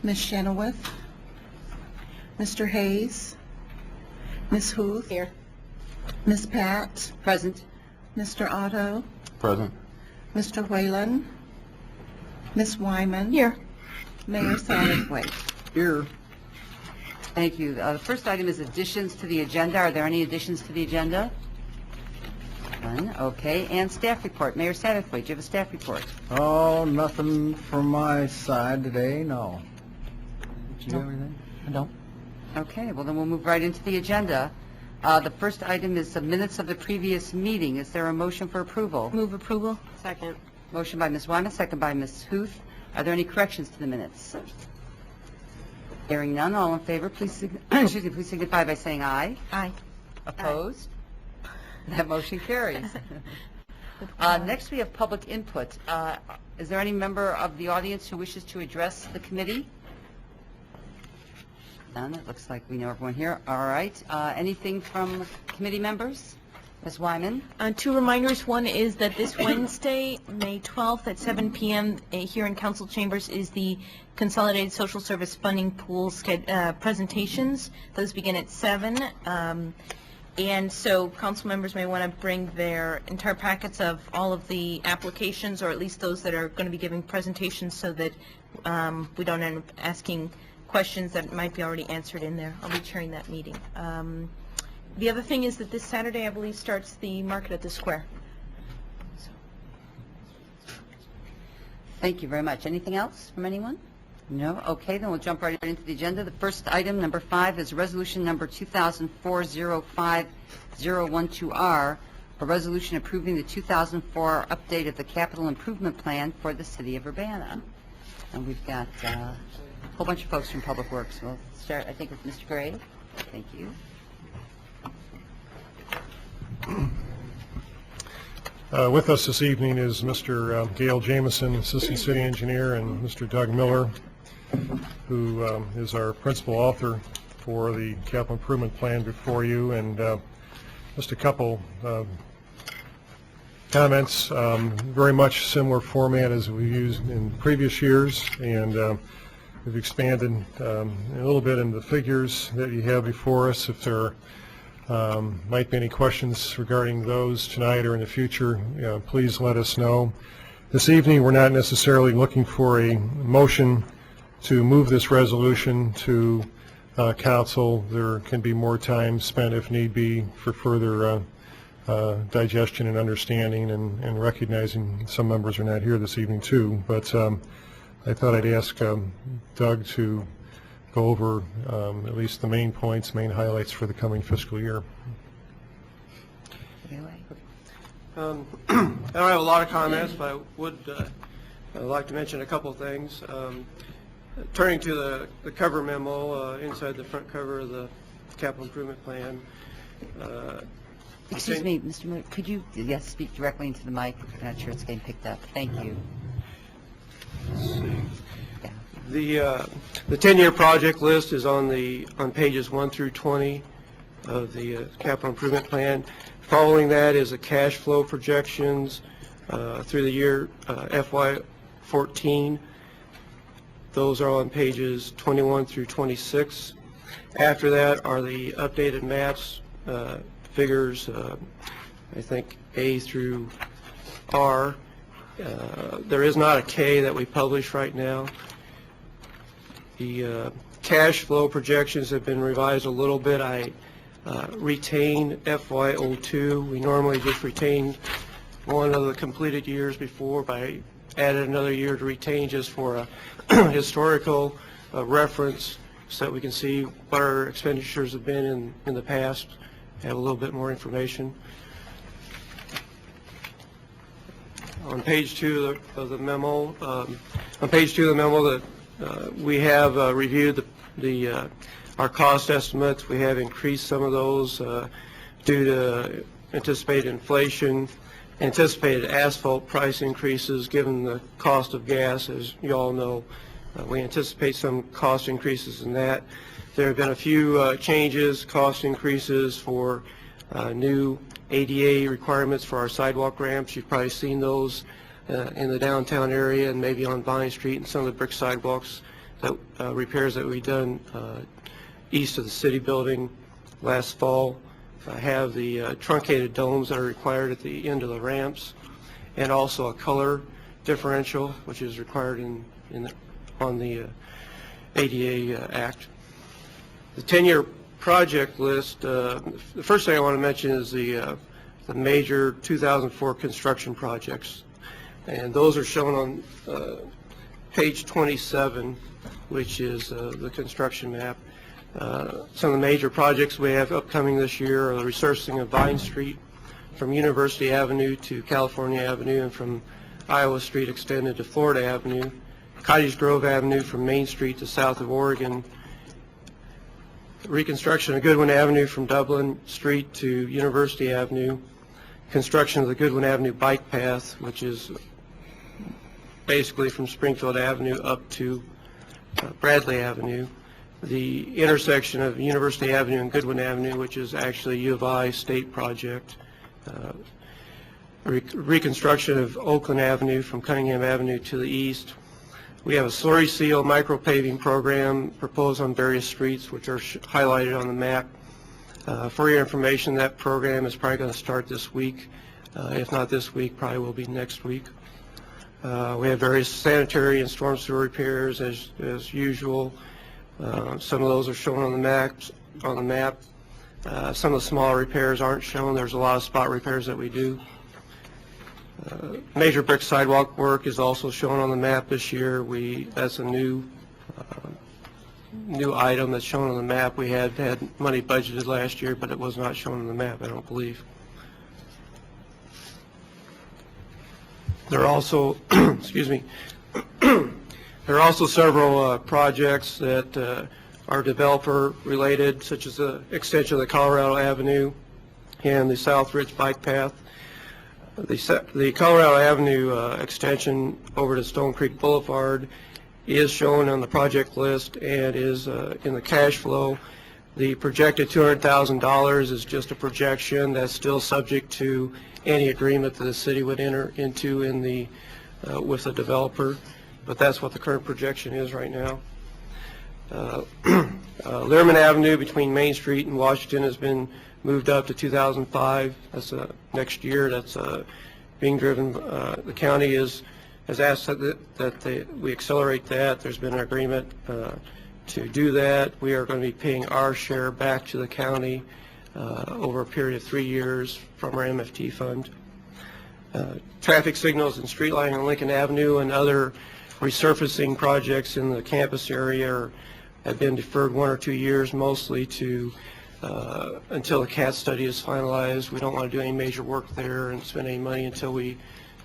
Ms. Chenoweth, Mr. Hayes, Ms. Huth, Here. Ms. Pat, Present. Mr. Otto, Present. Mr. Whalen, Ms. Wyman. Here. Mayor Satterthwaite. Here. Thank you. The first item is additions to the agenda. Are there any additions to the agenda? None. Okay. And staff report. Mayor Satterthwaite, do you have a staff report? Oh, nothing from my side today, no. Did you have anything? No. Okay. Well, then we'll move right into the agenda. The first item is the minutes of the previous meeting. Is there a motion for approval? Move approval. Second. Motion by Ms. Wyman, second by Ms. Huth. Are there any corrections to the minutes? Hearing none, all in favor, please signify by saying aye. Aye. Opposed? That motion carries. Next, we have public input. Is there any member of the audience who wishes to address the committee? None. It looks like we know everyone here. All right. Anything from committee members? Ms. Wyman? Two reminders. One is that this Wednesday, May 12th at 7 p.m. Here in Council Chambers is the Consolidated Social Service Funding Pool presentations. Those begin at 7. And so council members may want to bring their entire packets of all of the applications, or at least those that are going to be giving presentations, so that we don't end up asking questions that might be already answered in there. I'll be chairing that meeting. The other thing is that this Saturday, I believe, starts the market at the square. Thank you very much. Anything else from anyone? No? Okay, then we'll jump right into the agenda. The first item, number 5, is resolution number 2004-05012R, a resolution approving the 2004 update of the capital improvement plan for the city of Urbana. And we've got a whole bunch of folks from Public Works. We'll start, I think, with Mr. Gray. Thank you. With us this evening is Mr. Gail Jameson, Assistant City Engineer, and Mr. Doug Miller, who is our principal author for the capital improvement plan before you. And just a couple comments, very much similar format as we've used in previous years, and we've expanded a little bit in the figures that you have before us. If there might be any questions regarding those tonight or in the future, please let us know. This evening, we're not necessarily looking for a motion to move this resolution to council. There can be more time spent if need be for further digestion and understanding, and recognizing some members are not here this evening too. But I thought I'd ask Doug to go over at least the main points, main highlights for the coming fiscal year. I don't have a lot of comments, but I would like to mention a couple of things. Turning to the cover memo, inside the front cover of the capital improvement plan. Excuse me, Mr. Miller, could you speak directly into the mic? I'm not sure it's getting picked up. Thank you. Let's see. The 10-year project list is on pages 1 through 20 of the capital improvement plan. Following that is the cash flow projections through the year FY14. Those are on pages 21 through 26. After that are the updated maps, figures, I think A through R. There is not a K that we publish right now. The cash flow projections have been revised a little bit. I retain FY02. We normally just retain one of the completed years before, but I added another year to retain just for a historical reference, so that we can see what our expenditures have been in the past, have a little bit more information. On page 2 of the memo, we have reviewed our cost estimates. We have increased some of those due to anticipated inflation, anticipated asphalt price increases given the cost of gas. As you all know, we anticipate some cost increases in that. There have been a few changes, cost increases for new ADA requirements for our sidewalk ramps. You've probably seen those in the downtown area and maybe on Vine Street and some of the brick sidewalks, that repairs that we've done east of the city building last fall. Have the truncated domes that are required at the end of the ramps, and also a color differential, which is required on the ADA Act. The 10-year project list, the first thing I want to mention is the major 2004 construction projects, and those are shown on page 27, which is the construction map. Some of the major projects we have upcoming this year are the resurfacing of Vine Street from University Avenue to California Avenue, and from Iowa Street extended to Florida Avenue, Cottage Grove Avenue from Main Street to south of Oregon, reconstruction of Goodwin Avenue from Dublin Street to University Avenue, construction of the Goodwin Avenue bike path, which is basically from Springfield Avenue up to Bradley Avenue, the intersection of University Avenue and Goodwin Avenue, which is actually U of I state project, reconstruction of Oakland Avenue from Cunningham Avenue to the east. We have a slurry seal micro paving program proposed on various streets, which are highlighted on the map. For your information, that program is probably going to start this week. If not this week, probably will be next week. We have various sanitary and storm sewer repairs as usual. Some of those are shown on the map. Some of the smaller repairs aren't shown. There's a lot of spot repairs that we do. Major brick sidewalk work is also shown on the map this year. That's a new item that's shown on the map. We had money budgeted last year, but it was not shown on the map, I don't believe. There are also, excuse me, there are also several projects that are developer related, such as the extension of the Colorado Avenue and the South Ridge bike path. The Colorado Avenue extension over to Stone Creek Boulevard is shown on the project list and is in the cash flow. The projected $200,000 is just a projection that's still subject to any agreement that the city would enter into with the developer, but that's what the current projection is right now. Learman Avenue between Main Street and Washington has been moved up to 2005. That's next year. That's being driven. The county has asked that we accelerate that. There's been an agreement to do that. We are going to be paying our share back to the county over a period of 3 years from our MFT fund. Traffic signals and street lighting on Lincoln Avenue and other resurfacing projects in the campus area have been deferred 1 or 2 years, mostly to until the CAT study is finalized. We don't want to do any major work there and spend any money until we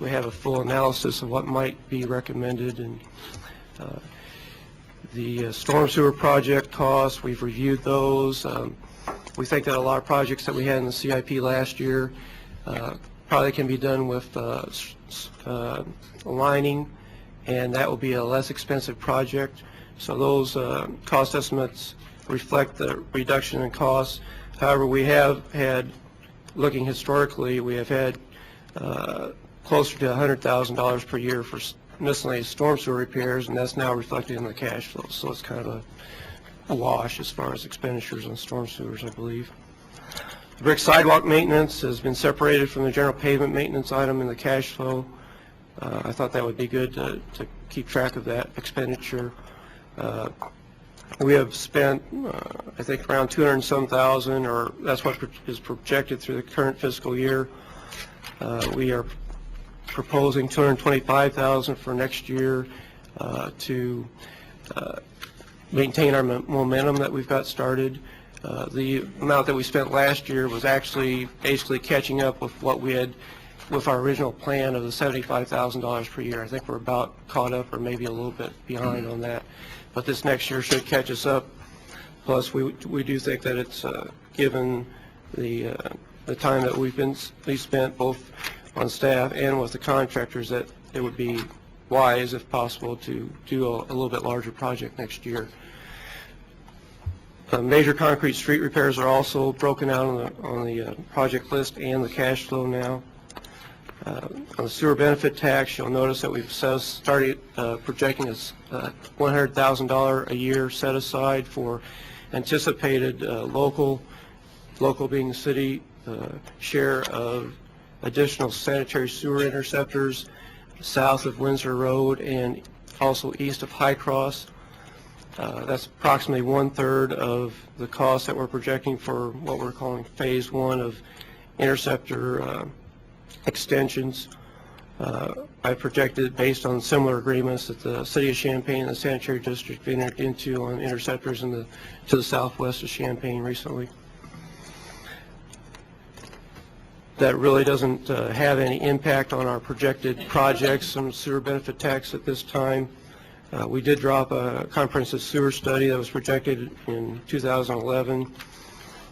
have a full analysis of what might be recommended. And the storm sewer project costs, we've reviewed those. We think that a lot of projects that we had in the CIP last year probably can be done with lining, and that will be a less expensive project. So those cost estimates reflect the reduction in costs. However, we have had, looking historically, we have had closer to $100,000 per year for miscellaneous storm sewer repairs, and that's now reflected in the cash flow. So it's kind of a wash as far as expenditures on storm sewers, I believe. The brick sidewalk maintenance has been separated from the general pavement maintenance item in the cash flow. I thought that would be good to keep track of that expenditure. We have spent, I think, around 200 and some thousand, or that's what is projected through the current fiscal year. We are proposing 225,000 for next year to maintain our momentum that we've got started. The amount that we spent last year was actually basically catching up with what we had with our original plan of the $75,000 per year. I think we're about caught up or maybe a little bit behind on that. But this next year should catch us up. Plus, we do think that it's given the time that we spent both on staff and with the contractors, that it would be wise, if possible, to do a little bit larger project next year. Major concrete street repairs are also broken out on the project list and the cash flow now. On the sewer benefit tax, you'll notice that we've started projecting a $100,000 a year set aside for anticipated local being the city, share of additional sanitary sewer interceptors south of Windsor Road and also east of High Cross. That's approximately 1/3 of the cost that we're projecting for what we're calling phase 1 of interceptor extensions. I projected based on similar agreements that the City of Champaign and the Sanitary District entered into on interceptors to the southwest of Champaign recently. That really doesn't have any impact on our projected projects on sewer benefit tax at this time. We did drop a comprehensive sewer study that was projected in 2011,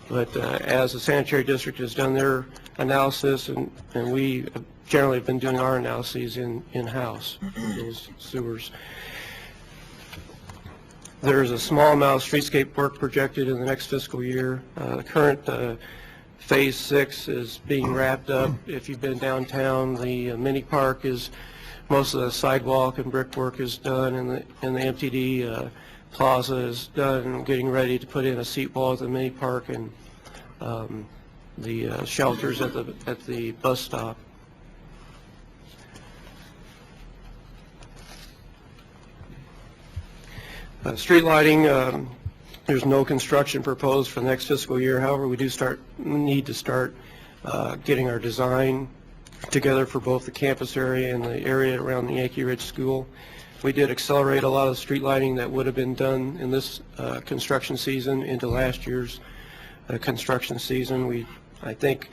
but as the Sanitary District has done their analysis, and we generally have been doing our analyses in-house for those sewers. There's a small amount of streetscape work projected in the next fiscal year. The current Phase 6 is being wrapped up. If you've been downtown, the mini park is, most of the sidewalk and brickwork is done, and the MTD plaza is done, and getting ready to put in a seat wall at the mini park and the shelters at the bus stop. Street lighting, there's no construction proposed for the next fiscal year. However, we do need to start getting our design together for both the campus area and the area around the Yankee Ridge School. We did accelerate a lot of the street lighting that would have been done in this construction season into last year's construction season. We, I think,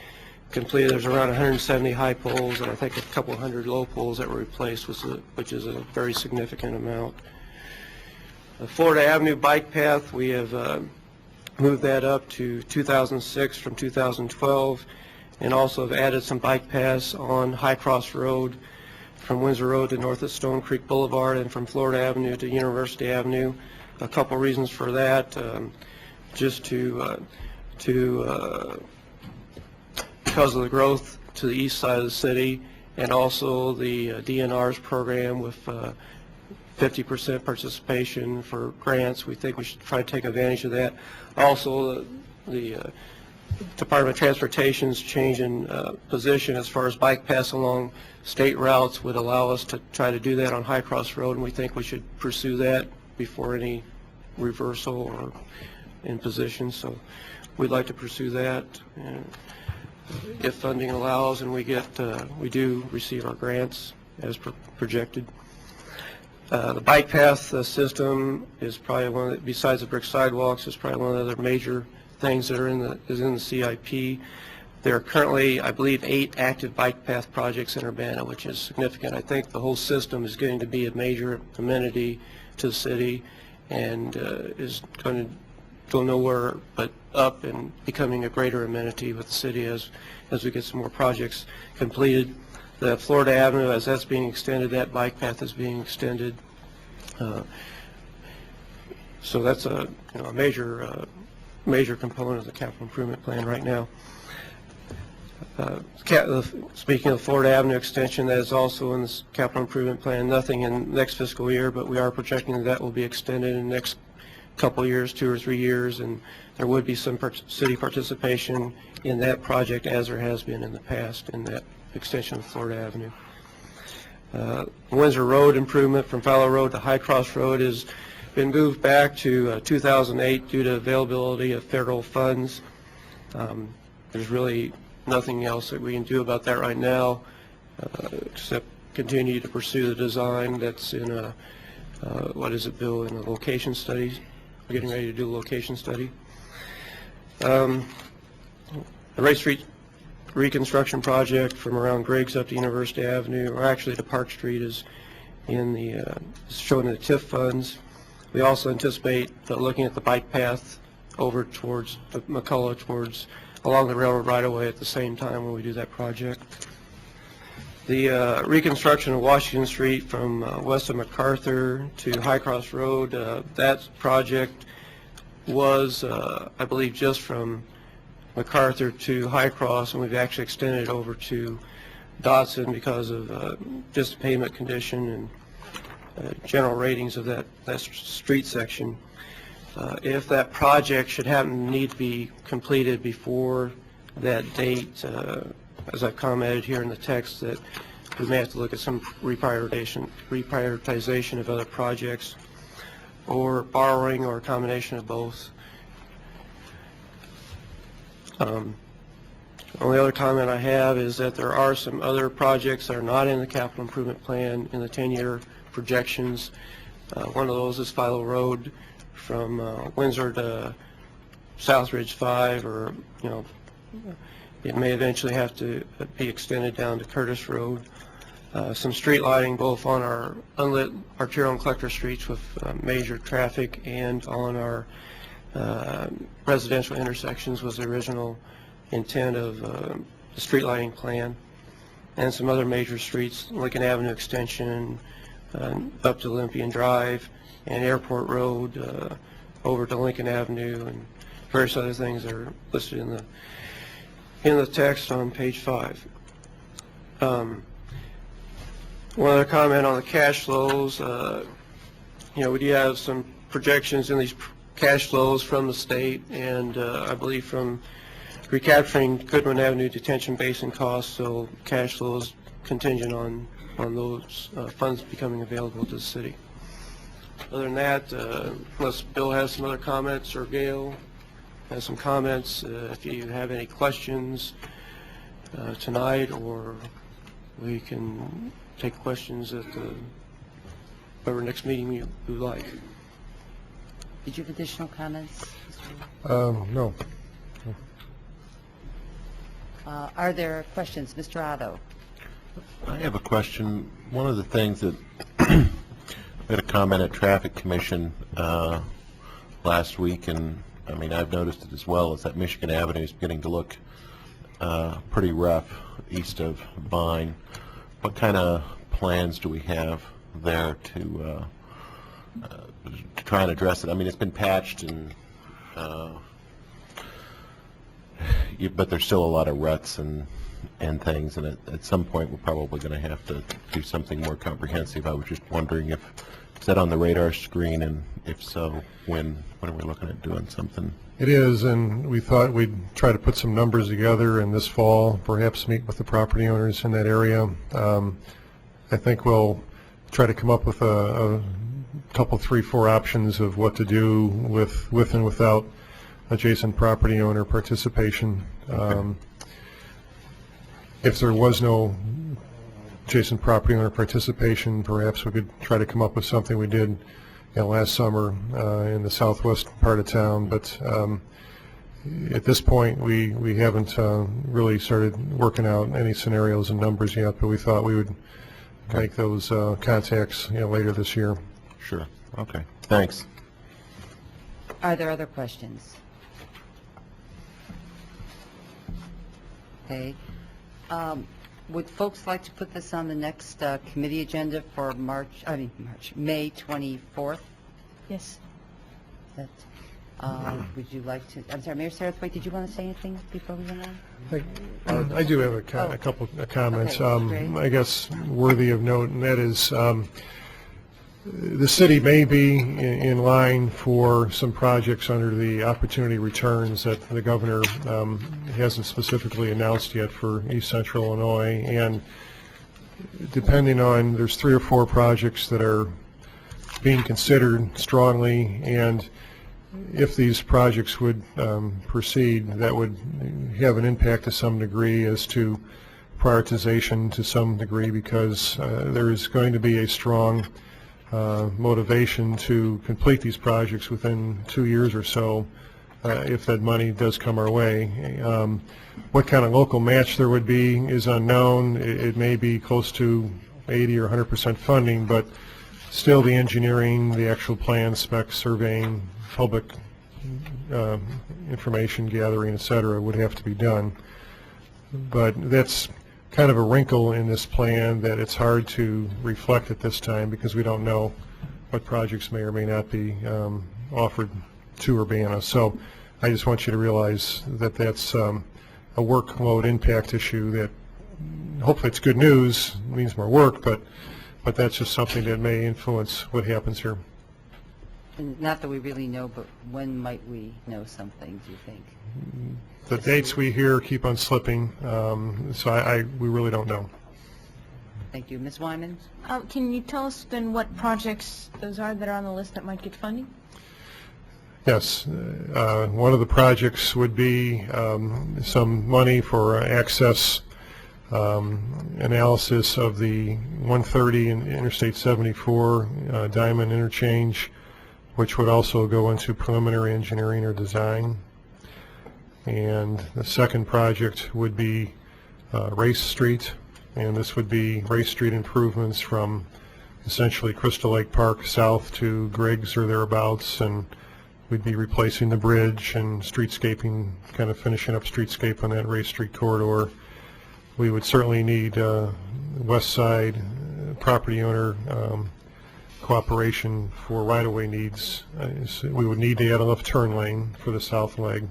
completed, there's around 170 high poles and I think a couple hundred low poles that were replaced, which is a very significant amount. The Florida Avenue bike path, we have moved that up to 2006 from 2012, and also have added some bike paths on High Cross Road from Windsor Road to north of Stone Creek Boulevard, and from Florida Avenue to University Avenue. A couple reasons for that, just because of the growth to the east side of the city, and also the DNR's program with 50% participation for grants. We think we should try to take advantage of that. Also, the Department of Transportation's change in position as far as bike paths along state routes would allow us to try to do that on High Cross Road, and we think we should pursue that before any reversal or in position. So we'd like to pursue that, and if funding allows and we do receive our grants as projected. The bike path system is probably one of the, besides the brick sidewalks, is probably one of the other major things that are in the CIP. There are currently, I believe, 8 active bike path projects in Urbana, which is significant. I think the whole system is getting to be a major amenity to the city, and is going to go nowhere but up and becoming a greater amenity with the city as we get some more projects completed. The Florida Avenue, as that's being extended, that bike path is being extended. So that's a major component of the capital improvement plan right now. Speaking of Florida Avenue extension, that is also in this capital improvement plan. Nothing in next fiscal year, but we are projecting that will be extended in the next couple of years, 2 or 3 years, and there would be some city participation in that project, as there has been in the past in that extension of Florida Avenue. Windsor Road improvement from Fowler Road to High Cross Road has been moved back to 2008 due to availability of federal funds. There's really nothing else that we can do about that right now, except continue to pursue the design that's in a, what is it, Bill, in a location study. We're getting ready to do a location study. The Wright Street reconstruction project from around Griggs up to University Avenue, or actually to Park Street, is in the shown in the TIF funds. We also anticipate looking at the bike path over towards McCullough, towards along the railroad right-of-way at the same time when we do that project. The reconstruction of Washington Street from west of MacArthur to High Cross Road, that project was, I believe, just from MacArthur to High Cross, and we've actually extended it over to Dodson because of just pavement condition and general ratings of that street section. If that project should happen to need to be completed before that date, as I've commented here in the text, that we may have to look at some reprioritization of other projects, or borrowing, or a combination of both. Only other comment I have is that there are some other projects that are not in the capital improvement plan in the 10-year projections. One of those is Philo Road from Windsor to Southridge 5, or it may eventually have to be extended down to Curtis Road. Some street lighting both on our unlit arterial and collector streets with major traffic and on our residential intersections was the original intent of the street lighting plan. And some other major streets, Lincoln Avenue Extension up to Olympian Drive, and Airport Road over to Lincoln Avenue, and various other things that are listed in the text on page 5. One other comment on the cash flows. We do have some projections in these cash flows from the state, and I believe from recapturing Goodwin Avenue detention basin costs, so cash flows contingent on those funds becoming available to the city. Other than that, unless Bill has some other comments or Gail has some comments, if you have any questions tonight, or we can take questions at whatever next meeting you like. Did you have additional comments? No. Are there questions? Mr. Otto? I have a question. One of the things that we had a comment at Traffic Commission last week, and I mean I've noticed it as well, is that Michigan Avenue is beginning to look pretty rough east of Vine. What kind of plans do we have there to try and address it? I mean, it's been patched, and but there's still a lot of ruts and things, and at some point we're probably going to have to do something more comprehensive. I was just wondering if is that on the radar screen, and if so, when are we looking at doing something? It is, and we thought we'd try to put some numbers together in this fall, perhaps meet with the property owners in that area. I think we'll try to come up with a couple, 3, 4 options of what to do with and without adjacent property owner participation. If there was no adjacent property owner participation, perhaps we could try to come up with something we did last summer in the southwest part of town. But at this point, we haven't really started working out any scenarios and numbers yet, but we thought we would make those contacts later this year. Sure. Okay. Thanks. Are there other questions? Okay. Would folks like to put this on the next committee agenda for May 24th? Yes. That, would you like to, I'm sorry, Mayor Sarahthwaite, did you want to say anything before we went on? I do have a couple of comments, Okay, great. I guess worthy of note, and that is the city may be in line for some projects under the opportunity returns that the governor hasn't specifically announced yet for East Central Illinois, and depending on, there's 3 or 4 projects that are being considered strongly, and if these projects would proceed, that would have an impact to some degree as to prioritization to some degree, because there is going to be a strong motivation to complete these projects within 2 years or so if that money does come our way. What kind of local match there would be is unknown. It may be close to 80 or 100% funding, but still the engineering, the actual plans, specs, surveying, public information gathering, etc., would have to be done. But that's kind of a wrinkle in this plan that it's hard to reflect at this time, because we don't know what projects may or may not be offered to Urbana. So I just want you to realize that that's a workload impact issue that hopefully it's good news, it means more work, but that's just something that may influence what happens here. And not that we really know, but when might we know something, do you think? The dates we hear keep on slipping, so we really don't know. Thank you. Ms. Wyman? Can you tell us then what projects those are that are on the list that might get funding? Yes. One of the projects would be some money for access analysis of the 130 and Interstate 74 Diamond Interchange, which would also go into preliminary engineering or design. And the second project would be Race Street, and this would be Race Street improvements from essentially Crystal Lake Park south to Griggs or thereabouts, and we'd be replacing the bridge and streetscaping, kind of finishing up streetscape on that Race Street corridor. We would certainly need west side property owner cooperation for right-of-way needs. We would need to add a left turn lane for the south leg.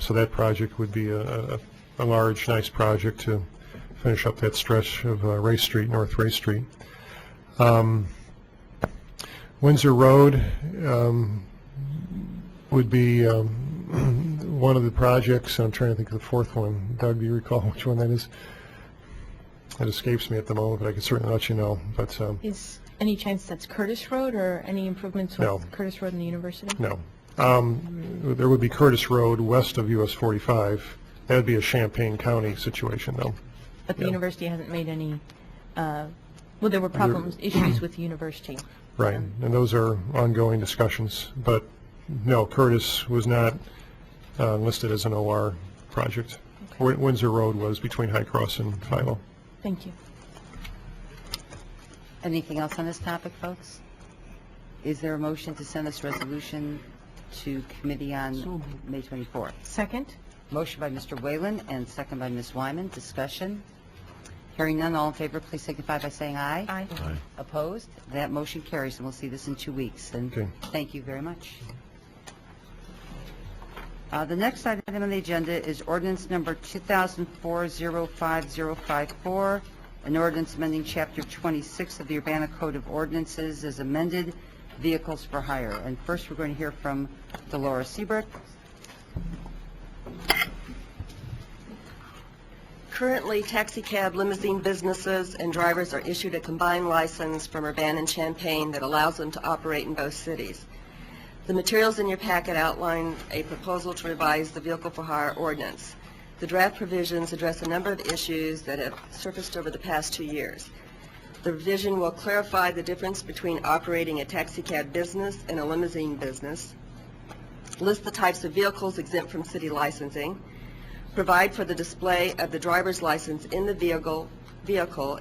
So that project would be a large, nice project to finish up that stretch of Race Street, North Race Street. Windsor Road would be one of the projects. I'm trying to think of the fourth one. Doug, do you recall which one that is? It escapes me at the moment, but I can certainly let you know. But Is any chance that's Curtis Road or any improvements with No. Curtis Road and the university? no. There would be Curtis Road west of US 45. That would be a Champaign County situation, though. But the Yeah. university hasn't made any, well, there were problems, issues with the university. Right, and those are ongoing discussions. But no, Curtis was not listed as an OR project. Windsor Road was between High Cross and Philo. Thank you. Anything else on this topic, folks? Is there a motion to send this resolution to committee on May 24th? Second? Motion by Mr. Whalen and second by Ms. Wyman. Discussion? Hearing none, all in favor, please signify by saying aye. Aye. Opposed? That motion carries, and we'll see this in 2 weeks. And Okay. thank you very much. The next item on the agenda is ordinance number 2004-05054, an ordinance amending Chapter 26 of the Urbana Code of Ordinances as amended, vehicles for hire. And first, we're going to hear from Delora Seabrook. Currently, taxi cab, limousine businesses, and drivers are issued a combined license from Urbana and Champaign that allows them to operate in both cities. The materials in your packet outline a proposal to revise the Vehicle for Hire ordinance. The draft provisions address a number of issues that have surfaced over the past 2 years. The revision will clarify the difference between operating a taxi cab business and a limousine business, list the types of vehicles exempt from city licensing, provide for the display of the driver's license in the vehicle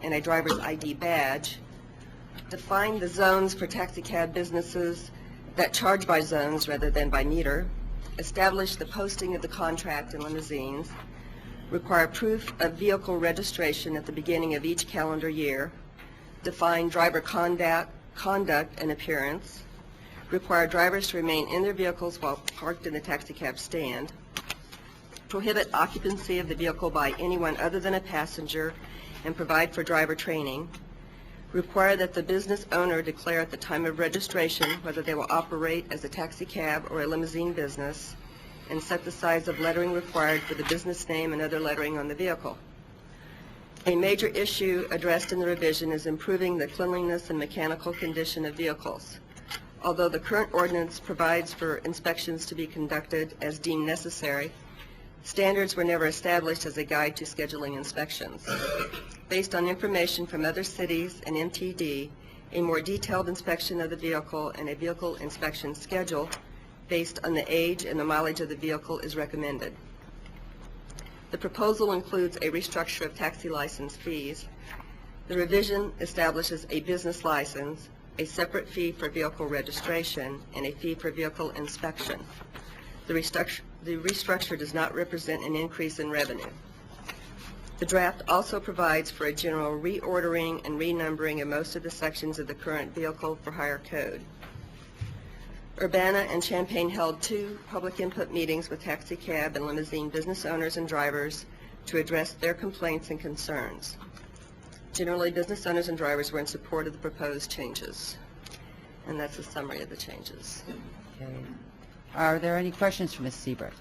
and a driver's ID badge, define the zones for taxi cab businesses that charge by zones rather than by meter, establish the posting of the contract in limousines, require proof of vehicle registration at the beginning of each calendar year, define driver conduct and appearance, require drivers to remain in their vehicles while parked in the taxi cab stand, prohibit occupancy of the vehicle by anyone other than a passenger, and provide for driver training, require that the business owner declare at the time of registration whether they will operate as a taxi cab or a limousine business, and set the size of lettering required for the business name and other lettering on the vehicle. A major issue addressed in the revision is improving the cleanliness and mechanical condition of vehicles. Although the current ordinance provides for inspections to be conducted as deemed necessary, standards were never established as a guide to scheduling inspections. Based on information from other cities and MTD, a more detailed inspection of the vehicle and a vehicle inspection schedule based on the age and the mileage of the vehicle is recommended. The proposal includes a restructure of taxi license fees. The revision establishes a business license, a separate fee for vehicle registration, and a fee for vehicle inspection. The restructure does not represent an increase in revenue. The draft also provides for a general reordering and renumbering of most of the sections of the current Vehicle for Hire Code. Urbana and Champaign held 2 public input meetings with taxi cab and limousine business owners and drivers to address their complaints and concerns. Generally, business owners and drivers were in support of the proposed changes. And that's a summary of the changes. Okay. Are there any questions for Ms. Siebert?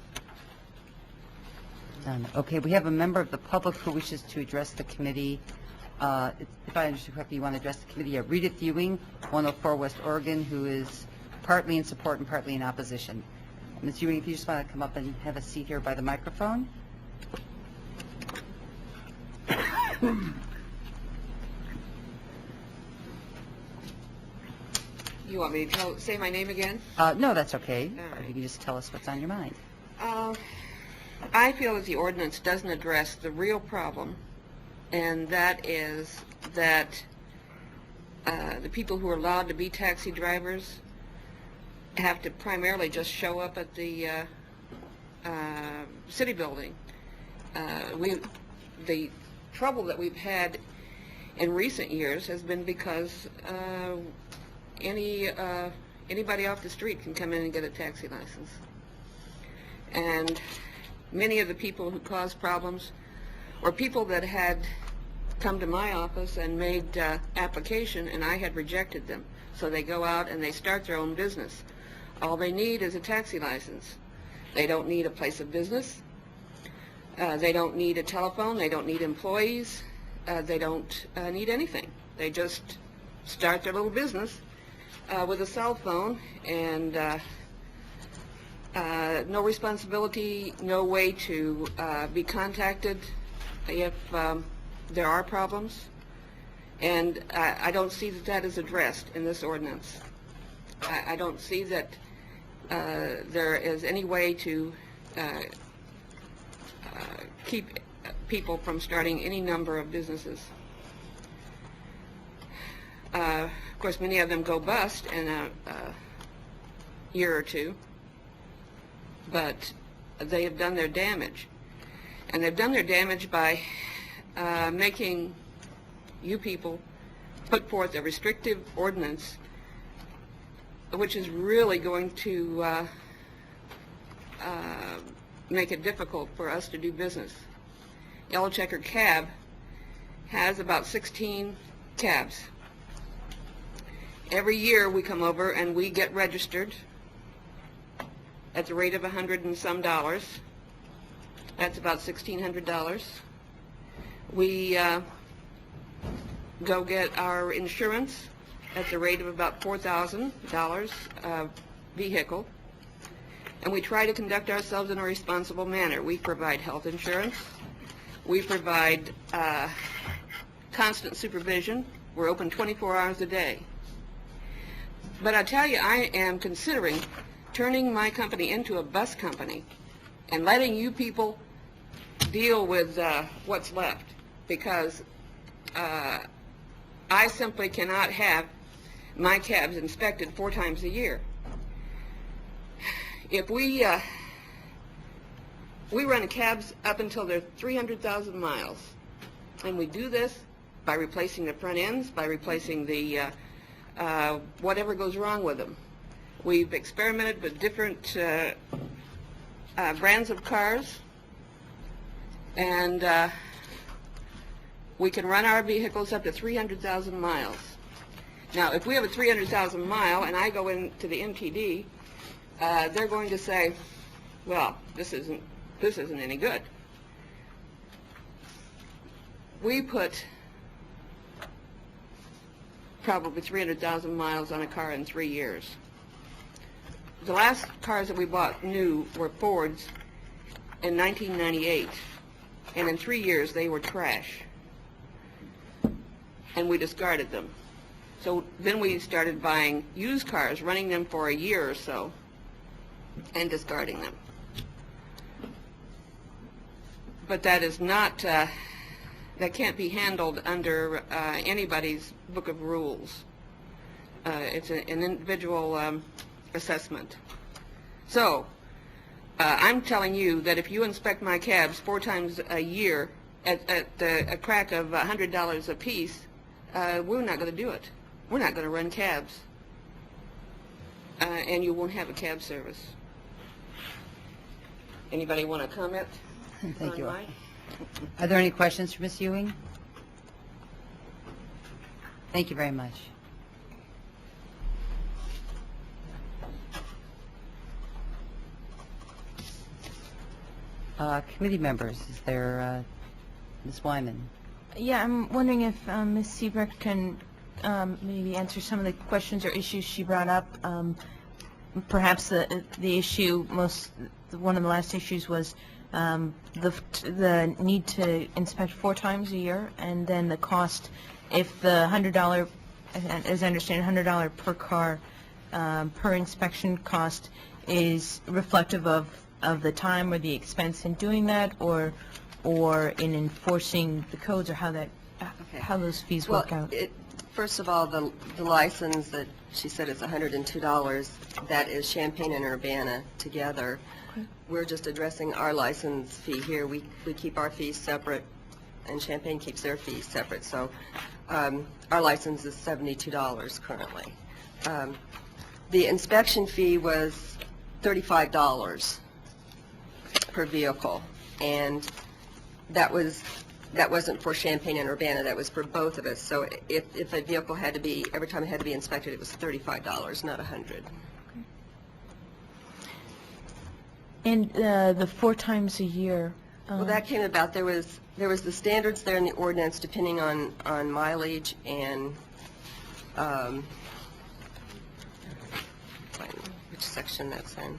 None. Okay, we have a member of the public who wishes to address the committee. If I understand correctly, you want to address the committee. Rita Ewing, 104 West Oregon, who is partly in support and partly in opposition. Ms. Ewing, if you just want to come up and have a seat here by the microphone. You want me to say my name again? No, that's okay. All right. You can just tell us what's on your mind. I feel that the ordinance doesn't address the real problem, and that is that the people who are allowed to be taxi drivers have to primarily just show up at the city building. The trouble that we've had in recent years has been because anybody off the street can come in and get a taxi license. And many of the people who cause problems were people that had come to my office and made application, and I had rejected them. So they go out and they start their own business. All they need is a taxi license. They don't need a place of business. They don't need a telephone. They don't need employees. They don't need anything. They just start their little business with a cell phone, and no responsibility, no way to be contacted if there are problems. And I don't see that that is addressed in this ordinance. I don't see that there is any way to keep people from starting any number of businesses. Of course, many of them go bust in a year or two, but they have done their damage. And they've done their damage by making you people put forth a restrictive ordinance which is really going to make it difficult for us to do business. Yellow Checker Cab has about 16 cabs. Every year we come over and we get registered at the rate of $100 and some. That's about $1,600. We go get our insurance at the rate of about $4,000 a vehicle, and we try to conduct ourselves in a responsible manner. We provide health insurance. We provide constant supervision. We're open 24 hours a day. But I tell you, I am considering turning my company into a bus company and letting you people deal with what's left, because I simply cannot have my cabs inspected 4 times a year. If we run cabs up until they're 300,000 miles, and we do this by replacing the front ends, by replacing the whatever goes wrong with them. We've experimented with different brands of cars, and we can run our vehicles up to 300,000 miles. Now, if we have a 300,000 mile and I go into the MTD, they're going to say, well, this isn't any good. We put probably 300,000 miles on a car in 3 years. The last cars that we bought new were Fords in 1998, and in 3 years they were trash, and we discarded them. So then we started buying used cars, running them for a year or so, and discarding them. But that is not, that can't be handled under anybody's book of rules. It's an individual assessment. So I'm telling you that if you inspect my cabs 4 times a year at a crack of $100 a piece, we're not going to do it. We're not going to run cabs, and you won't have a cab service. Anybody want to comment? Thank you. Are there any questions for Ms. Ewing? Thank you very much. Committee members, is there, Ms. Wyman? Yeah, I'm wondering if Ms. Seabrook can maybe answer some of the questions or issues she brought up. Perhaps the issue one of the last issues was the need to inspect 4 times a year, and then the cost if the $100, as I understand, $100 per car per inspection cost is reflective of the time or the expense in doing that, or in enforcing the codes, or how those fees work out. First of all, the license that she said is $102, that is Champaign and Urbana together. Okay. We're just addressing our license fee here. We keep our fees separate, and Champaign keeps their fees separate. So our license is $72 currently. The inspection fee was $35 per vehicle, and that wasn't for Champaign and Urbana, that was for both of us. So if a vehicle had to be, every time it had to be inspected, it was $35, not $100. And the 4 times a year. Well, that came about, there was the standards there in the ordinance depending on mileage and which section that's in.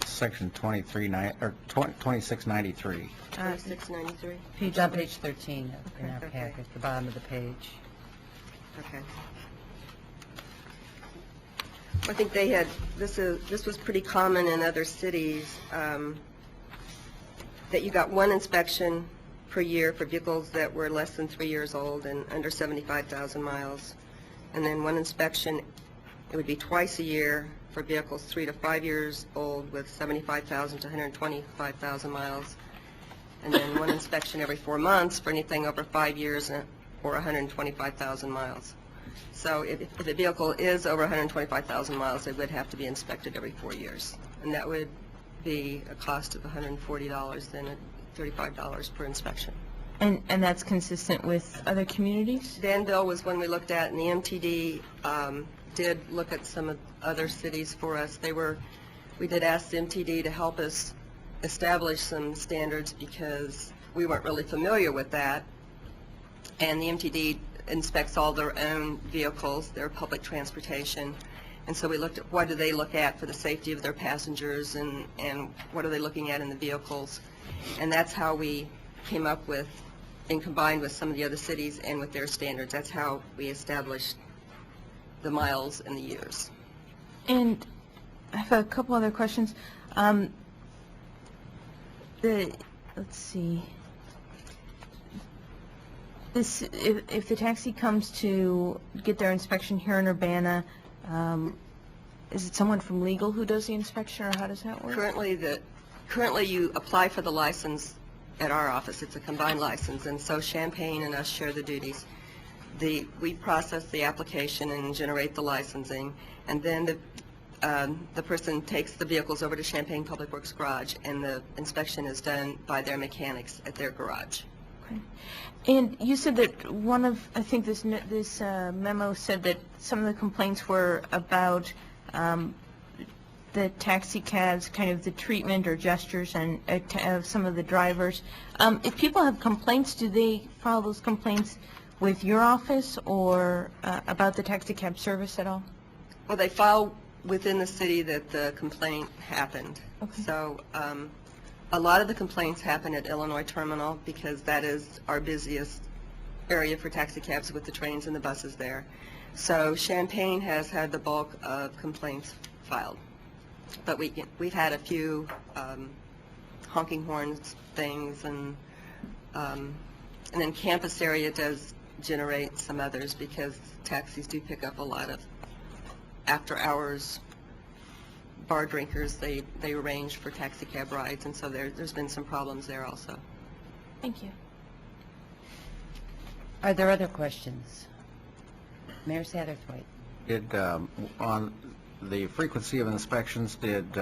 Section 2693. 2693. It's on page 13 in our packet, the bottom of the page. Okay. I think they had, this was pretty common in other cities, that you got 1 inspection per year for vehicles that were less than 3 years old and under 75,000 miles. And then 1 inspection, it would be twice a year for vehicles 3 to 5 years old with 75,000 to 125,000 miles. And then 1 inspection every 4 months for anything over 5 years or 125,000 miles. So if a vehicle is over 125,000 miles, it would have to be inspected every 4 years. And that would be a cost of $140, then at $35 per inspection. And that's consistent with other communities? Danville was one we looked at, and the MTD did look at some of other cities for us. We did ask the MTD to help us establish some standards because we weren't really familiar with that. And the MTD inspects all their own vehicles, their public transportation. And so we looked at what do they look at for the safety of their passengers, and what are they looking at in the vehicles. And that's how we came up with, and combined with some of the other cities and with their standards, that's how we established the miles and the years. And I have a couple other questions. Let's see. If the taxi comes to get their inspection here in Urbana, is it someone from legal who does the inspection, or how does that work? Currently you apply for the license at our office. It's a combined license, and so Champaign and us share the duties. We process the application and generate the licensing, and then the person takes the vehicles over to Champaign Public Works Garage, and the inspection is done by their mechanics at their garage. Okay. And you said that I think this memo said that some of the complaints were about the taxi cabs, kind of the treatment or gestures and of some of the drivers. If people have complaints, do they file those complaints with your office or about the taxi cab service at all? Well, they file within the city that the complaint happened. Okay. So a lot of the complaints happen at Illinois Terminal because that is our busiest area for taxi cabs with the trains and the buses there. So Champaign has had the bulk of complaints filed. But we've had a few honking horns things, and then campus area does generate some others, because taxis do pick up a lot of after-hours bar drinkers. They arrange for taxi cab rides, and so there's been some problems there also. Thank you. Are there other questions? Mayor Satterthwaite. Did, on the frequency of inspections, did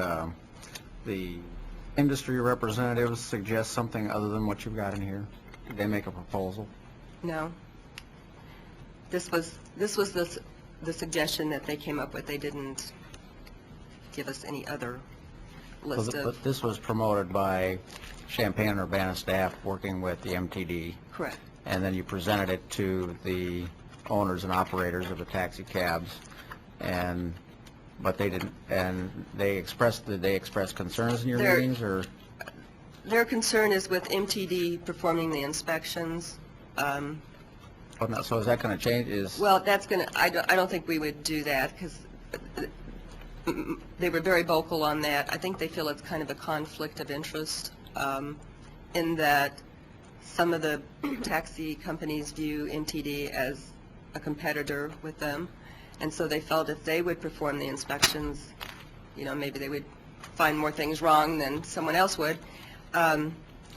the industry representatives suggest something other than what you've got in here? Did they make a proposal? No. This was the suggestion that they came up with. They didn't give us any other list of... But this was promoted by Champaign and Urbana staff working with the MTD. Correct. And then you presented it to the owners and operators of the taxi cabs, but they didn't, and did they express concerns in your meetings, or? Their concern is with MTD performing the inspections. So is that going to change? Well, that's going to, I don't think we would do that, because they were very vocal on that. I think they feel it's kind of a conflict of interest, in that some of the taxi companies view MTD as a competitor with them, and so they felt if they would perform the inspections, maybe they would find more things wrong than someone else would.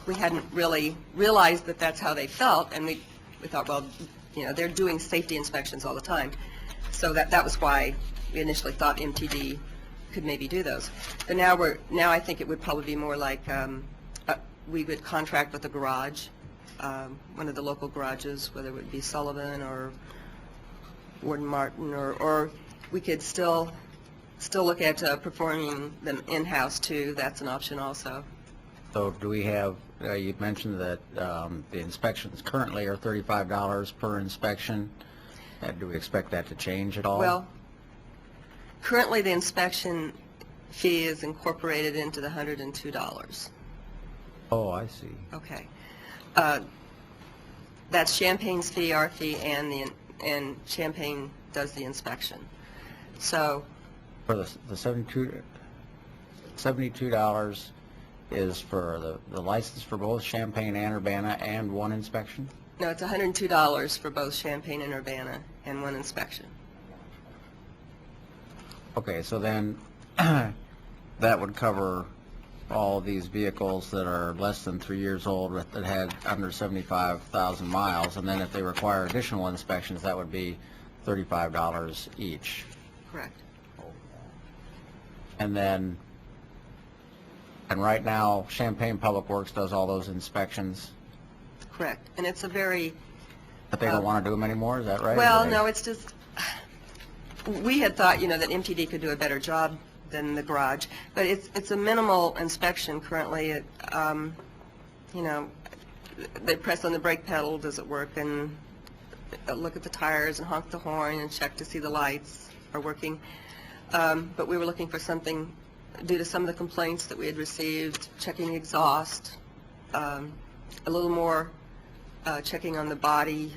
We hadn't really realized that that's how they felt, and we thought, well, they're doing safety inspections all the time, so that was why we initially thought MTD could maybe do those. But now I think it would probably be more like we would contract with a garage, one of the local garages, whether it would be Sullivan or Warden Martin, or we could still look at performing them in-house too. That's an option also. So do we have, you mentioned that the inspections currently are $35 per inspection. Do we expect that to change at all? Well, currently the inspection fee is incorporated into the $102. Oh, I see. Okay. That's Champaign's fee, our fee, and Champaign does the inspection. So For the $72 is for the license for both Champaign and Urbana and one inspection? no, it's $102 for both Champaign and Urbana and one inspection. Okay, so then that would cover all these vehicles that are less than 3 years old that had under 75,000 miles, and then if they require additional inspections, that would be $35 each. Correct. And then, and right now, Champaign Public Works does all those inspections, Correct. And it's a very... but they don't want to do them anymore, is that right? Well, no, it's just... We had thought, that MTD could do a better job than the garage, but it's a minimal inspection currently. They press on the brake pedal, does it work, and look at the tires and honk the horn and check to see the lights are working. But we were looking for something, due to some of the complaints that we had received, checking the exhaust, a little more checking on the body.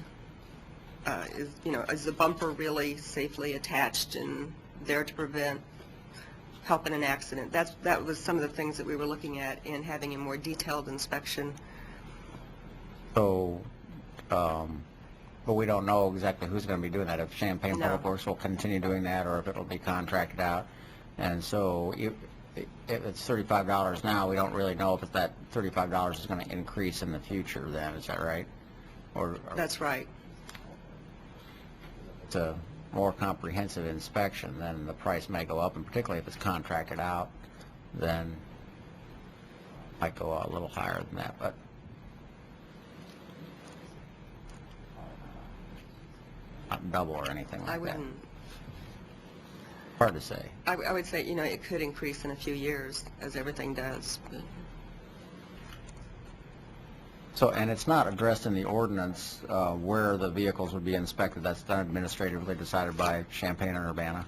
Is the bumper really safely attached and there to prevent help in an accident? That was some of the things that we were looking at in having a more detailed inspection. So, but we don't know exactly who's going to be doing that, if Champaign Public Works will continue doing that or if it'll be contracted out. And so if it's $35 now, we don't really know if that $35 is going to increase in the future then, is that right? Or That's right. it's a more comprehensive inspection, then the price may go up, and particularly if it's contracted out, then it might go a little higher than that, but not double or anything like that. I wouldn't. Hard to say. I would say, it could increase in a few years, as everything does. But So, and it's not addressed in the ordinance where the vehicles would be inspected. That's done administratively, decided by Champaign and Urbana.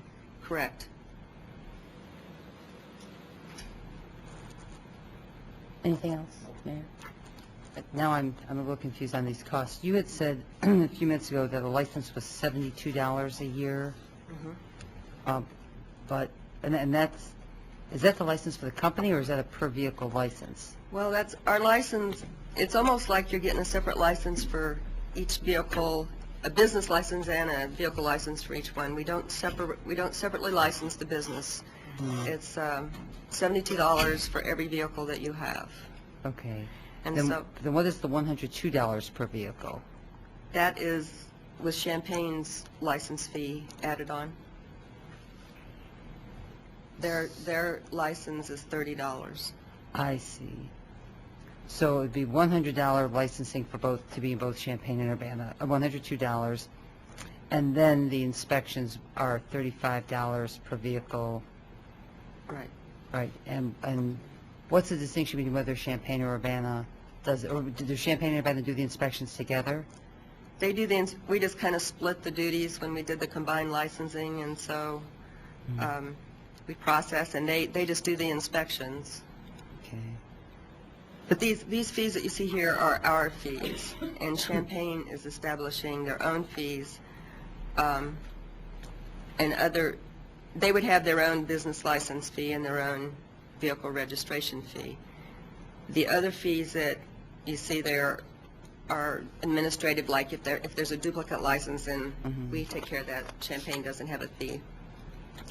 correct. Anything else, Mayor? Now I'm a little confused on these costs. You had said a few minutes ago that a license was $72 a year. Mhm. But is that the license for the company, or is that a per vehicle license? Well, that's our license. It's almost like you're getting a separate license for each vehicle a business license and a vehicle license for each one. We don't separately license the business. It's $72 for every vehicle that you have. Okay. And Then so then what is the $102 per vehicle? that is with Champagne's license fee added on. Their license is $30. I see. So it would be $100 licensing for both, to be in both Champaign and Urbana, $102, and then the inspections are $35 per vehicle, Right. right? And what's the distinction between whether Champaign or Urbana does, or do Champaign and Urbana do the inspections together? They do we just kind of split the duties when we did the combined licensing, and so we process, and they just do the inspections. Okay. But these fees that you see here are our fees, and Champaign is establishing their own fees, and they would have their own business license fee and their own vehicle registration fee. The other fees that you see there are administrative, like if there's a duplicate license, then we take care of that. Champaign doesn't have a fee.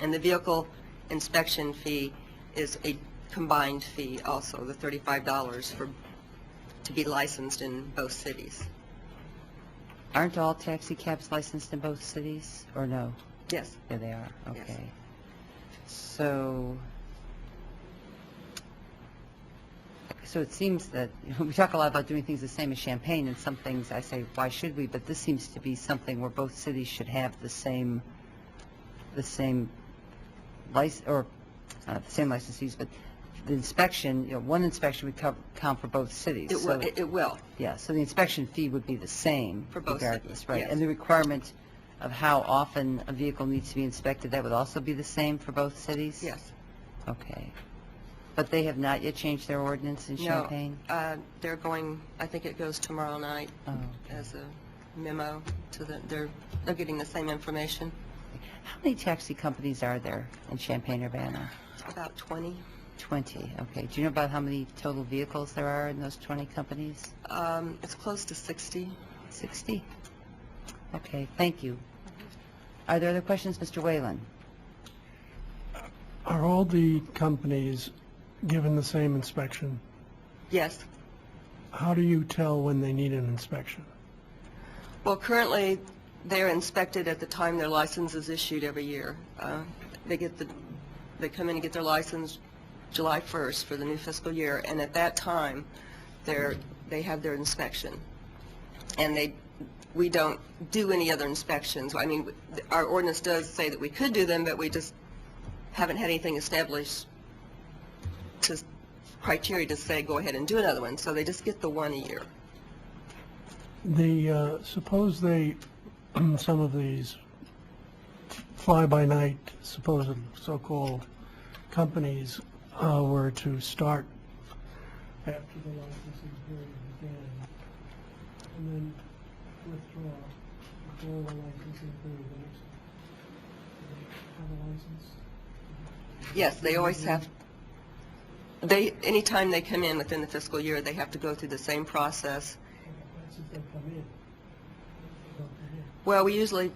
And the vehicle inspection fee is a combined fee also, the $35 to be licensed in both cities. Aren't all taxi cabs licensed in both cities, or no? Yes. Yeah, they are, okay. Yes. So it seems that, we talk a lot about doing things the same as Champaign, and some things I say, why should we? But this seems to be something where both cities should have the same license, or not the same licensees, but the inspection, one inspection would count for both cities. It will. Yeah, so the inspection fee would be the same For both regardless, cities, right? yes. And the requirement of how often a vehicle needs to be inspected, that would also be the same for both cities? Yes. Okay. But they have not yet changed their ordinance in Champaign? No, they're going, I think it goes tomorrow night Oh, as a memo to they're getting the same information. how many taxi companies are there in Champaign-Urbana? About 20. 20, okay. Do you know about how many total vehicles there are in those 20 companies? It's close to 60. 60? Okay, thank you. Are there other questions, Mr. Whalen? Are all the companies given the same inspection? Yes. How do you tell when they need an inspection? Well, currently, they're inspected at the time their license is issued every year. They come in and get their license July 1st for the new fiscal year, and at that time, they have their inspection. And we don't do any other inspections. I mean, our ordinance does say that we could do them, but we just haven't had anything established to criteria to say go ahead and do another one. So they just get the one a year. Suppose some of these fly-by-night supposed so-called companies were to start after the licensing period began and then withdraw before the licensing period next have a license? Yes, they always have. Anytime they come in within the fiscal year, they have to go through the same process. That's if they come in. Well, we usually,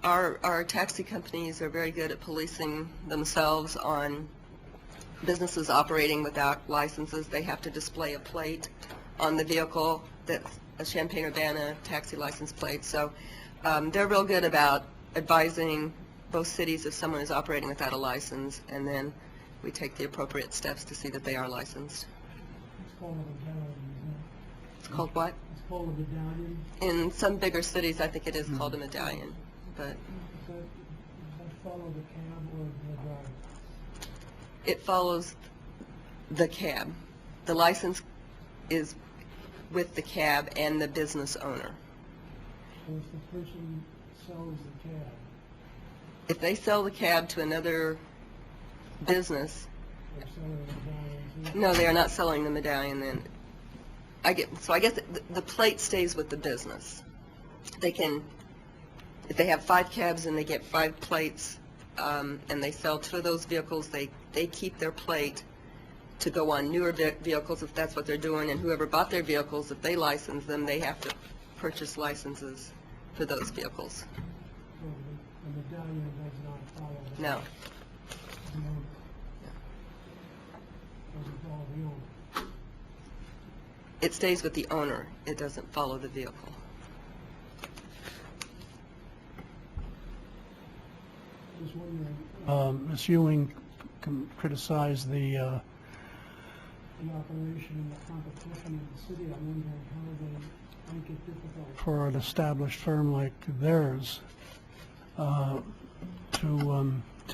our taxi companies are very good at policing themselves on businesses operating without licenses. They have to display a plate on the vehicle that's a Champaign-Urbana taxi license plate. So they're real good about advising both cities if someone is operating without a license, and then we take the appropriate steps to see that they are licensed. It's called a medallion, isn't it? It's called what? It's called a medallion. In some bigger cities, I think it is called a medallion, but Does that follow the cab or the driver? it follows the cab. The license is with the cab and the business owner. So if the person sells the cab, If they sell the cab to another business, they're selling a medallion too? no, they are not selling the medallion then. I guess the plate stays with the business. They can, if they have 5 cabs and they get 5 plates, and they sell 2 of those vehicles, they keep their plate to go on newer vehicles if that's what they're doing, and whoever bought their vehicles, if they license them, they have to purchase licenses for those vehicles. The medallion does not follow the No. owner. Doesn't follow the owner. It stays with the owner. It doesn't follow the vehicle. I was wondering, Ms. Ewing criticized the operation and the competition in the city. I'm wondering how they make it difficult for an established firm like theirs to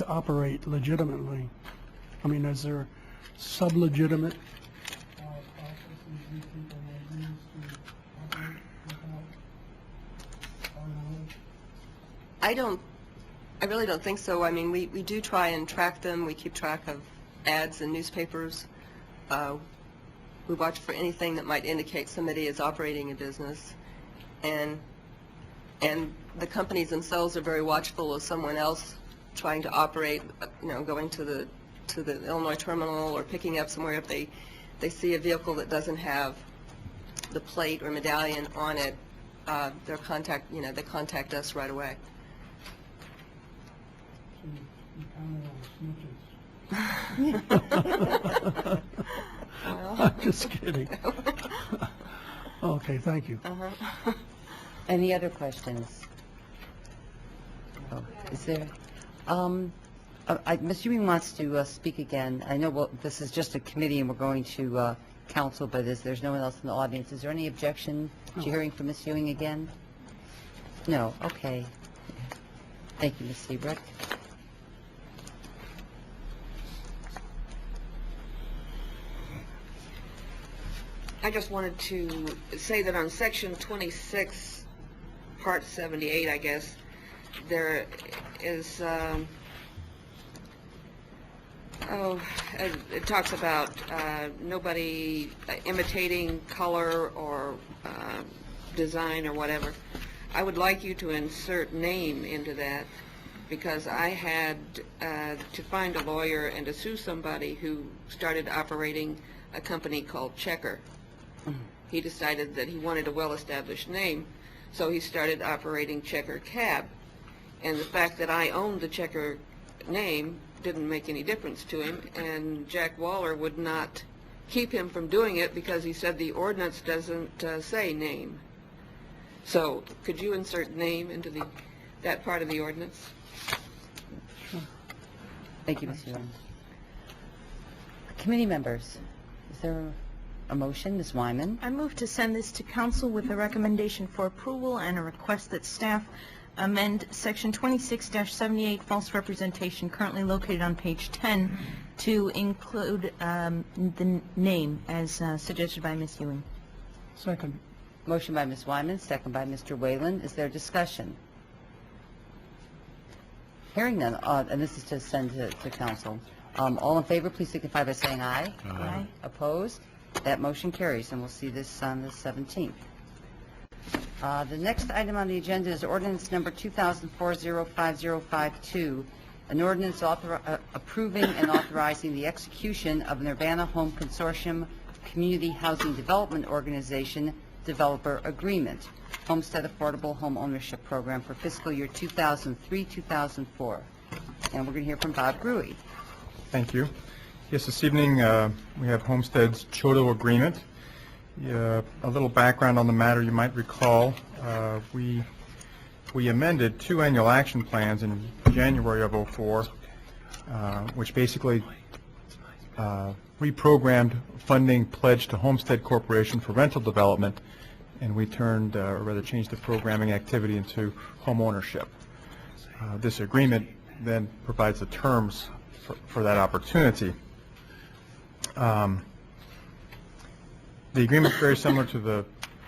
operate legitimately. I mean, is there sub-legitimate processes you people might use to operate without our knowledge? I really don't think so. I mean, we do try and track them. We keep track of ads in newspapers. We watch for anything that might indicate somebody is operating a business. And the companies themselves are very watchful of someone else trying to operate, going to the Illinois terminal or picking up somewhere. If they see a vehicle that doesn't have the plate or medallion on it, they contact us right away. So you counted on snitches. I'm just kidding. Okay, thank you. Any other questions? Oh, is there? Ms. Ewing wants to speak again. I know this is just a committee and we're going to council, but there's no one else in the audience. Is there any objection to hearing from Ms. Ewing again? No. Okay. Thank you, Ms. Seabrook. I just wanted to say that on section 26, part 78, I guess, there is, it talks about nobody imitating color or design or whatever. I would like you to insert name into that, because I had to find a lawyer and to sue somebody who started operating a company called Checker. He decided that he wanted a well-established name, so he started operating Checker Cab. And the fact that I owned the Checker name didn't make any difference to him, and Jack Waller would not keep him from doing it because he said the ordinance doesn't say name. So could you insert name into that part of the ordinance? Thank you, Ms. Ewing. Committee members, is there a motion? Ms. Wyman? I move to send this to council with a recommendation for approval and a request that staff amend section 26-78 false representation currently located on page 10 to include the name as suggested by Ms. Ewing. Second. Motion by Ms. Wyman, second by Mr. Whalen. Is there discussion? Hearing none, and this is to send to council. All in favor, please signify by saying aye. Aye. Opposed? That motion carries, and we'll see this on the 17th. The next item on the agenda is ordinance number 2004-05052, an ordinance approving and authorizing the execution of an Urbana Home Consortium Community Housing Development Organization Developer Agreement, Homestead Affordable Home Ownership Program for fiscal year 2003-2004. And we're going to hear from Bob Gruey. Thank you. Yes, this evening we have Homestead's Chodo Agreement. A little background on the matter. You might recall we amended 2 annual action plans in January of '04, which basically reprogrammed funding pledged to Homestead Corporation for rental development, and we turned, or rather changed the programming activity into home ownership. This agreement then provides the terms for that opportunity. The agreement is very similar to the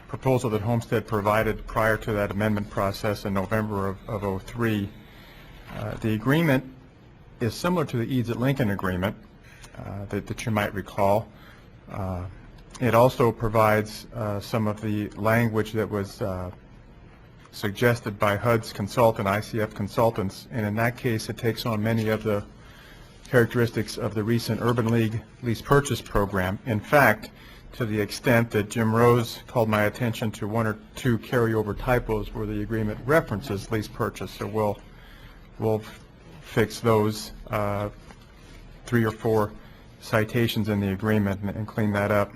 proposal that Homestead provided prior to that amendment process in November of '03. The agreement is similar to the Eads at Lincoln agreement that you might recall. It also provides some of the language that was suggested by HUD's consultant, ICF Consultants, and in that case it takes on many of the characteristics of the recent Urban League lease purchase program. In fact, to the extent that Jim Rose called my attention to one or two carryover typos where the agreement references lease purchase. So we'll fix those 3 or 4 citations in the agreement and clean that up.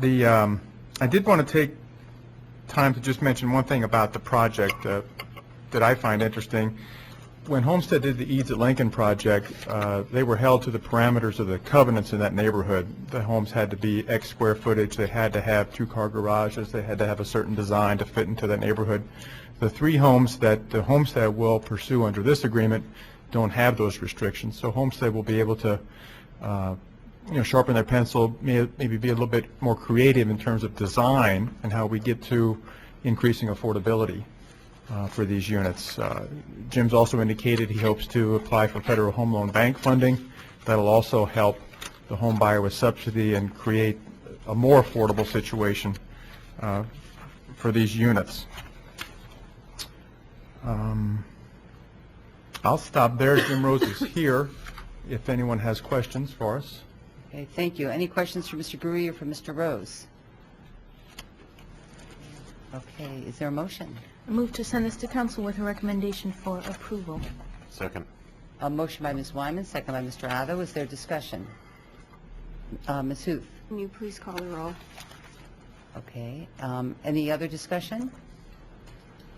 I did want to take time to just mention one thing about the project that I find interesting. When Homestead did the Eads at Lincoln project, they were held to the parameters of the covenants in that neighborhood. The homes had to be X square footage, they had to have 2-car garages, they had to have a certain design to fit into that neighborhood. The 3 homes that the Homestead will pursue under this agreement don't have those restrictions, so Homestead will be able to sharpen their pencil, maybe be a little bit more creative in terms of design and how we get to increasing affordability for these units. Jim's also indicated he hopes to apply for Federal Home Loan Bank funding. That'll also help the home buyer with subsidy and create a more affordable situation for these units. I'll stop there. Jim Rose is here if anyone has questions for us. Okay, thank you. Any questions for Mr. Brewery or for Mr. Rose? Okay, is there a motion? I move to send this to council with a recommendation for approval. Second. A motion by Ms. Wyman, second by Mr. Otto. Is there discussion? Ms. Huth? Can you please call the roll? Okay. Any other discussion?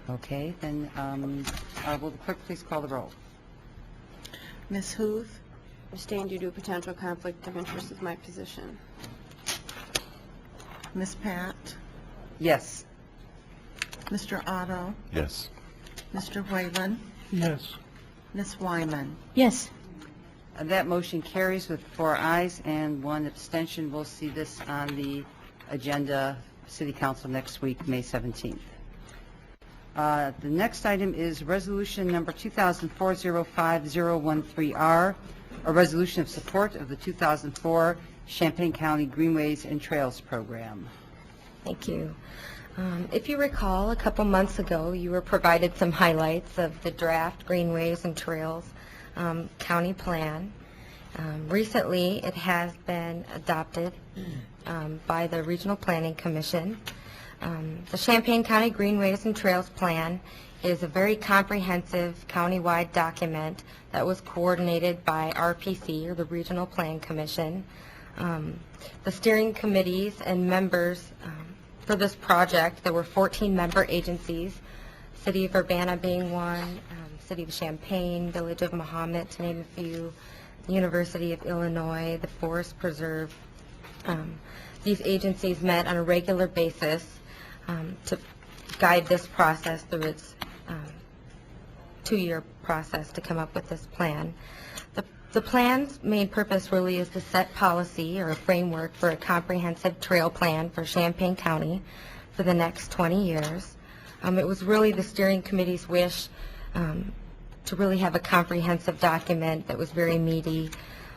Okay, then will the clerk please call the roll? Ms. Huth, Abstain due to a potential conflict of interest with my position. Ms. Pat, Yes. Mr. Otto, Yes. Mr. Whalen, Yes. Ms. Wyman. Yes. And that motion carries with 4 ayes and 1 abstention. We'll see this on the agenda, City Council next week, May 17th. The next item is Resolution Number 2004-05013R, a resolution of support of the 2004 Champaign County Greenways and Trails Program. Thank you. If you recall, a couple months ago, you were provided some highlights of the draft Greenways and Trails County Plan. Recently, it has been adopted by the Regional Planning Commission. The Champaign County Greenways and Trails Plan is a very comprehensive countywide document that was coordinated by RPC, or the Regional Planning Commission. The steering committees and members for this project, there were 14 member agencies, City of Urbana being one, City of Champaign, Village of Mahomet, to name a few, the University of Illinois, the Forest Preserve. These agencies met on a regular basis to guide this process through its 2-year process to come up with this plan. The plan's main purpose really is to set policy or a framework for a comprehensive trail plan for Champaign County for the next 20 years. It was really the steering committee's wish to really have a comprehensive document that was very meaty.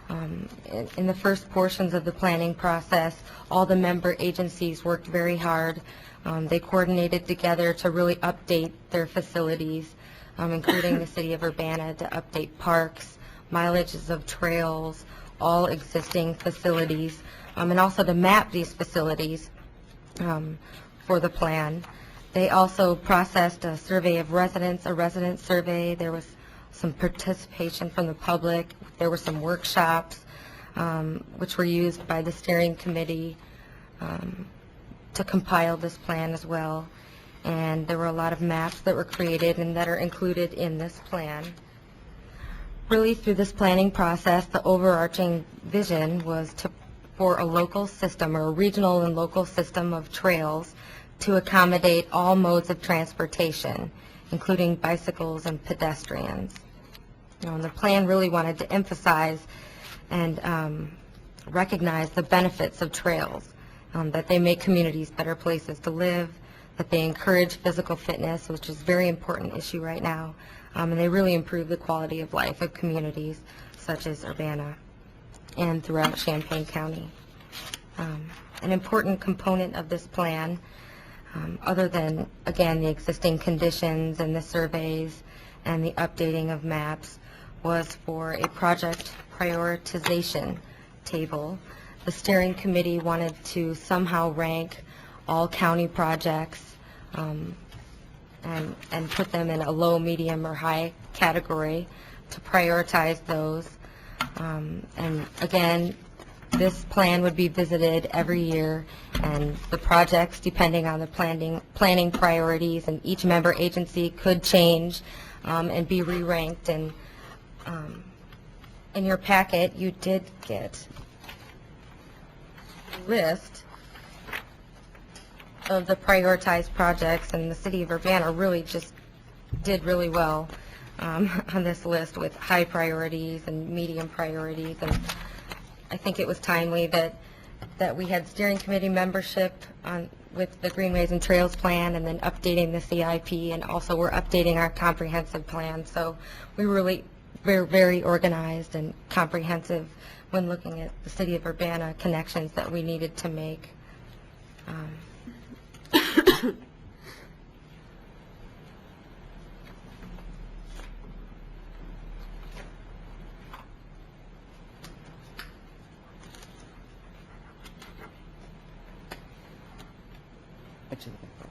In the first portions of the planning process, all the member agencies worked very hard. They coordinated together to really update their facilities, including the City of Urbana, to update parks, mileages of trails, all existing facilities, and also to map these facilities for the plan. They also processed a survey of residents, a resident survey. There was some participation from the public. There were some workshops which were used by the steering committee to compile this plan as well. And there were a lot of maps that were created and that are included in this plan. Really, through this planning process, the overarching vision was for a local system, or a regional and local system of trails to accommodate all modes of transportation, including bicycles and pedestrians. The plan really wanted to emphasize and recognize the benefits of trails, that they make communities better places to live, that they encourage physical fitness, which is a very important issue right now, and they really improve the quality of life of communities such as Urbana and throughout Champaign County. An important component of this plan, other than, again, the existing conditions and the surveys and the updating of maps, was for a project prioritization table the steering committee wanted to somehow rank all county projects and put them in a low, medium, or high category to prioritize those. And again, this plan would be visited every year, and the projects, depending on the planning priorities, and each member agency could change and be re-ranked. And in your packet, you did get a list of the prioritized projects, and the city of Urbana really just did really well on this list with high priorities and medium priorities. And I think it was timely that we had steering committee membership with the Greenways and Trails plan, and then updating the CIP, and also we're updating our comprehensive plan. So we're very organized and comprehensive when looking at the city of Urbana connections that we needed to make. What you looking for?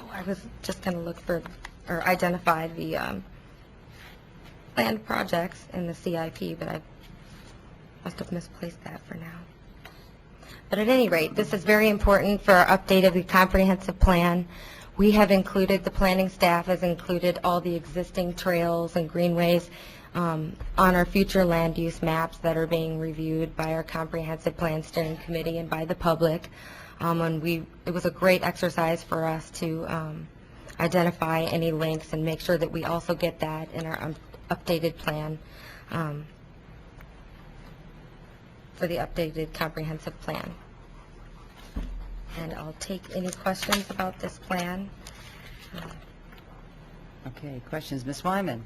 Oh, I was just going to look for, or identify the planned projects in the CIP, but I must have misplaced that for now. But at any rate, this is very important for our update of the comprehensive plan. We have included, the planning staff has included all the existing trails and greenways on our future land use maps that are being reviewed by our comprehensive plan steering committee and by the public. And it was a great exercise for us to identify any links and make sure that we also get that in our updated plan for the updated comprehensive plan. And I'll take any questions about this plan. Okay, questions, Ms. Wyman?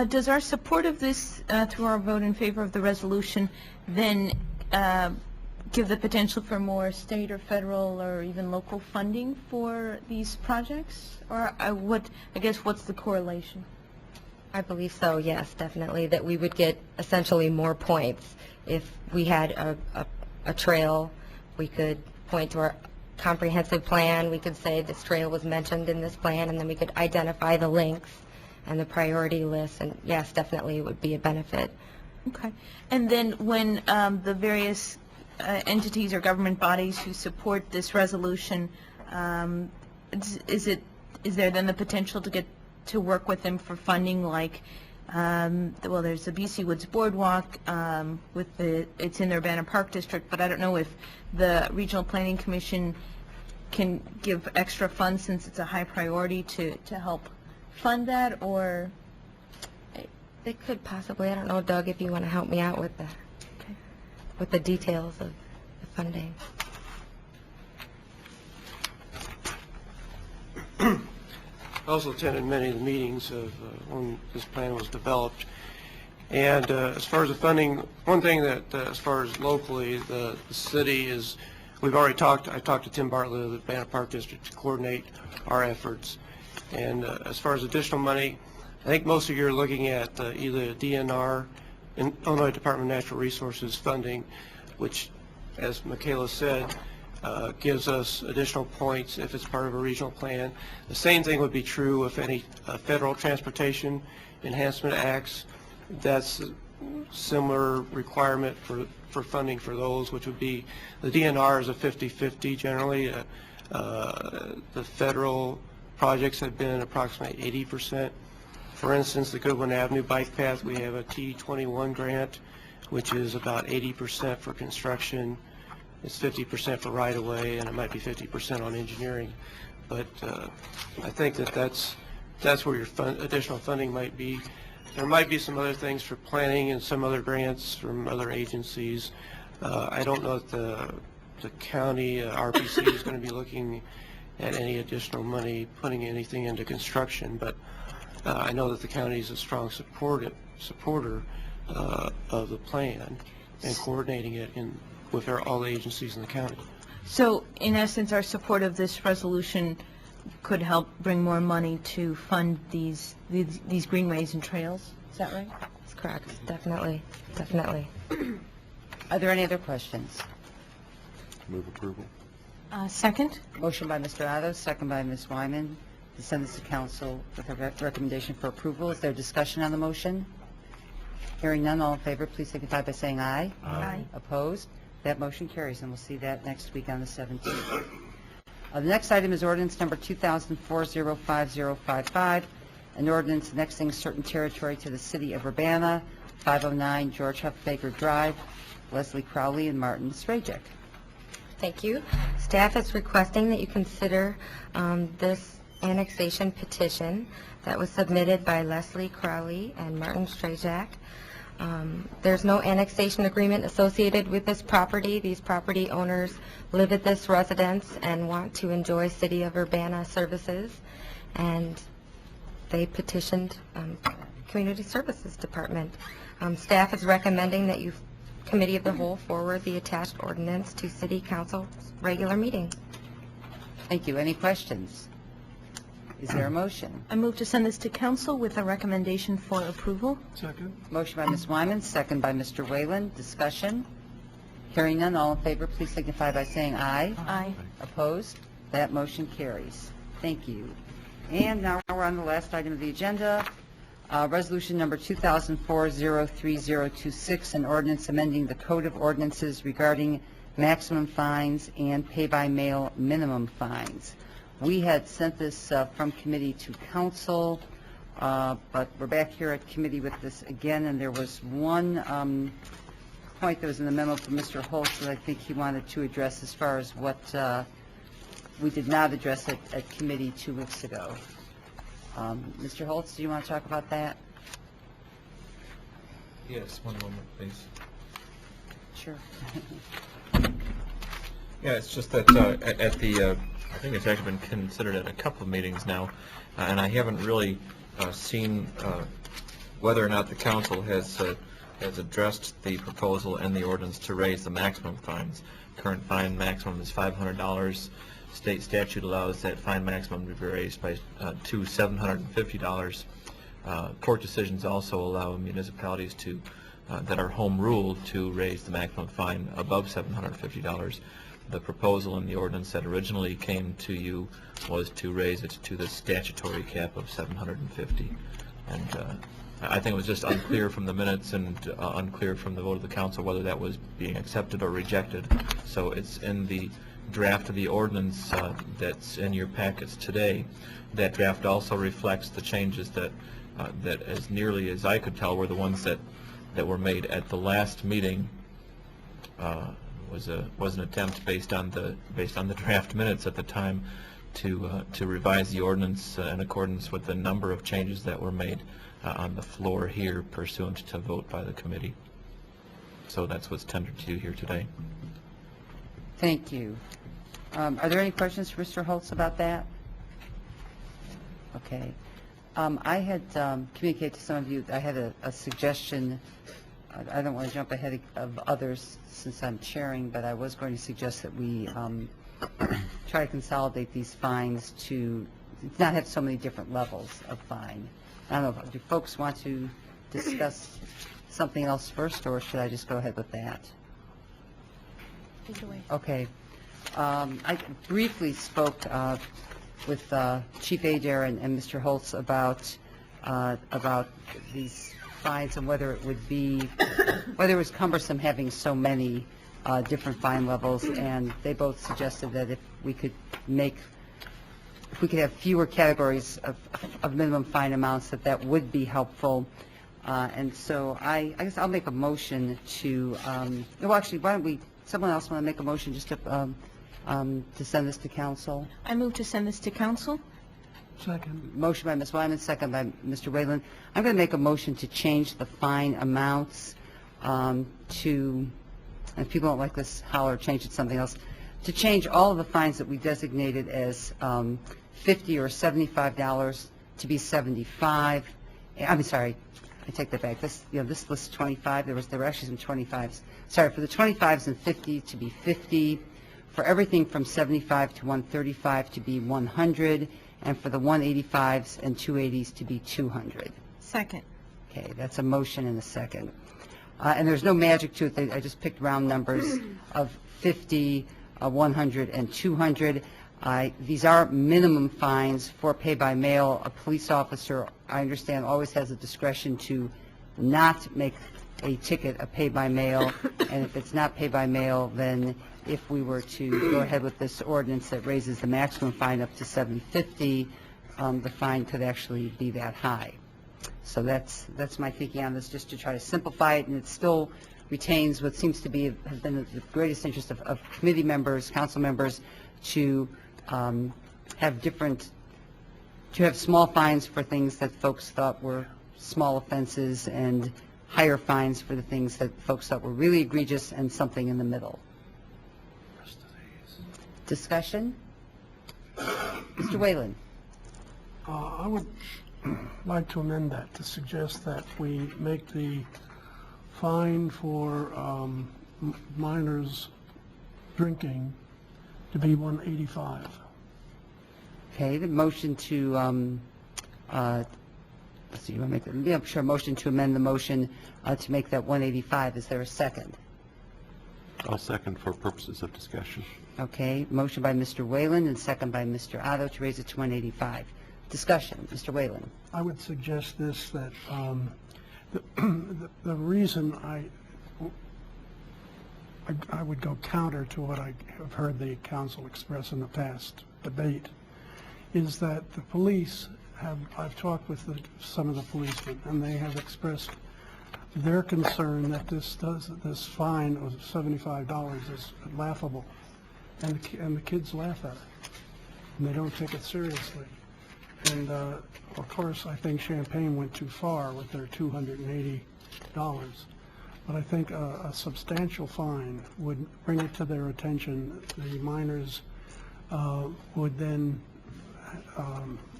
Does our support of this, through our vote in favor of the resolution, then give the potential for more state or federal or even local funding for these projects? Or I guess what's the correlation? I believe so, yes, definitely, that we would get essentially more points. If we had a trail, we could point to our comprehensive plan, we could say this trail was mentioned in this plan, and then we could identify the links and the priority list, and yes, definitely it would be a benefit. Okay. And then when the various entities or government bodies who support this resolution, is there then the potential to work with them for funding, like, well, there's the BC Woods Boardwalk it's in the Urbana Park District, but I don't know if the Regional Planning Commission can give extra funds since it's a high priority to help fund that, or? They could possibly, I don't know, Doug, if you want to help me out with with the details of the funding. I also attended many of the meetings of when this plan was developed. And as far as the funding, one thing that as far as locally, the city is, I talked to Tim Bartlett of the Urbana Park District to coordinate our efforts. And as far as additional money, I think most of you are looking at either DNR, Illinois Department of Natural Resources funding, which, as Michaela said, gives us additional points if it's part of a regional plan. The same thing would be true if any federal transportation enhancement acts. That's a similar requirement for funding for those, which would be, the DNR is a 50-50 generally. The federal projects have been approximately 80%. For instance, the Goodwin Avenue Bike Path, we have a T21 grant, which is about 80% for construction. It's 50% for right-of-way, and it might be 50% on engineering. But I think that's where your additional funding might be. There might be some other things for planning and some other grants from other agencies. I don't know if the county RPC is going to be looking at any additional money, putting anything into construction, but I know that the county is a strong supporter of the plan and coordinating it with all the agencies in the county. So, in essence, our support of this resolution could help bring more money to fund these greenways and trails. Is that right? That's correct. Definitely. Definitely. Are there any other questions? Move approval. Second? Motion by Mr. Otto, second by Ms. Wyman, to send this to council with a recommendation for approval. Is there discussion on the motion? Hearing none, all in favor, please signify by saying aye. Aye. Opposed? That motion carries, and we'll see that next week on the 17th. The next item is ordinance number 2004-05055, an ordinance annexing certain territory to the city of Urbana, 509 George Huff Baker Drive, Leslie Crowley and Martin Strajek. Thank you. Staff is requesting that you consider this annexation petition that was submitted by Leslie Crowley and Martin Strajak. There's no annexation agreement associated with this property. These property owners live at this residence and want to enjoy City of Urbana services, and they petitioned Community Services Department. Staff is recommending that you, Committee of the Whole, forward the attached ordinance to City Council's regular meeting. Thank you. Any questions? Is there a motion? I move to send this to council with a recommendation for approval. Second. Motion by Ms. Wyman, second by Mr. Whalen. Discussion? Hearing none, all in favor, please signify by saying aye. Aye. Opposed? That motion carries. Thank you. And now we're on the last item of the agenda, resolution number 2004-03026, an ordinance amending the Code of Ordinances regarding maximum fines and pay-by-mail minimum fines. We had sent this from committee to council, but we're back here at committee with this again, and there was one point that was in the memo from Mr. Holtz that I think he wanted to address as far as what we did not address at committee 2 weeks ago. Mr. Holtz, do you want to talk about that? Yes, one moment, please. Sure. Yeah, it's just that at the, I think it's actually been considered at a couple of meetings now, and I haven't really seen whether or not the council has addressed the proposal and the ordinance to raise the maximum fines. Current fine maximum is $500. State statute allows that fine maximum to be raised by to $750. Court decisions also allow municipalities to that are home ruled to raise the maximum fine above $750. The proposal in the ordinance that originally came to you was to raise it to the statutory cap of $750. And I think it was just unclear from the minutes and unclear from the vote of the council whether that was being accepted or rejected. So it's in the draft of the ordinance that's in your packets today. That draft also reflects the changes that as nearly as I could tell were the ones that were made at the last meeting. Was an attempt based on the draft minutes at the time to revise the ordinance in accordance with the number of changes that were made on the floor here pursuant to vote by the committee. So that's what's tendered to you here today. Thank you. Are there any questions for Mr. Holtz about that? Okay. I had communicated to some of you, I had a suggestion. I don't want to jump ahead of others since I'm chairing, but I was going to suggest that we try to consolidate these fines to not have so many different levels of fine. I don't know, do folks want to discuss something else first, or should I just go ahead with that? Either way. Okay. I briefly spoke with Chief Adair and Mr. Holtz about these fines and whether it was cumbersome having so many different fine levels, and they both suggested that if we could have fewer categories of minimum fine amounts, that would be helpful. And so I guess I'll make a motion to, well, actually, why don't someone else want to make a motion just to send this to council? I move to send this to council. Second. Motion by Ms. Wyman, second by Mr. Whalen. I'm going to make a motion to change the fine amounts to, if people don't like this, holler, change it to something else, to change all of the fines that we designated as $50 or $75 to be $75. I'm sorry, I take that back. This lists 25. There were actually some 25s. Sorry, for the 25s and 50 to be 50, for everything from 75 to 135 to be 100, and for the 185s and 280s to be 200. Second. Okay, that's a motion and a second. And there's no magic to it. I just picked round numbers of 50, 100, and 200. These are minimum fines for pay by mail. A police officer, I understand, always has a discretion to not make a ticket a pay by mail, and if it's not pay by mail, then if we were to go ahead with this ordinance that raises the maximum fine up to $750, the fine could actually be that high. So that's my thinking on this, just to try to simplify it, and it still retains what seems to be has been the greatest interest of committee members, council members, to have small fines for things that folks thought were small offenses, and higher fines for the things that folks thought were really egregious, and something in the middle. Discussion? Mr. Whalen. I would like to amend that to suggest that we make the fine for minors drinking to be $185. Okay, the motion to, let's see, you want to make that, yeah, sure, motion to amend the motion to make that 185. Is there a second? I'll second for purposes of discussion. Okay, motion by Mr. Whalen and second by Mr. Otto to raise it to 185. Discussion, Mr. Whalen. I would suggest this, that the reason I would go counter to what I have heard the council express in the past debate is that the police I've talked with some of the policemen, and they have expressed their concern that this fine of $75 is laughable, and the kids laugh at it, and they don't take it seriously. And of course, I think Champaign went too far with their $280, but I think a substantial fine would bring it to their attention. The minors would then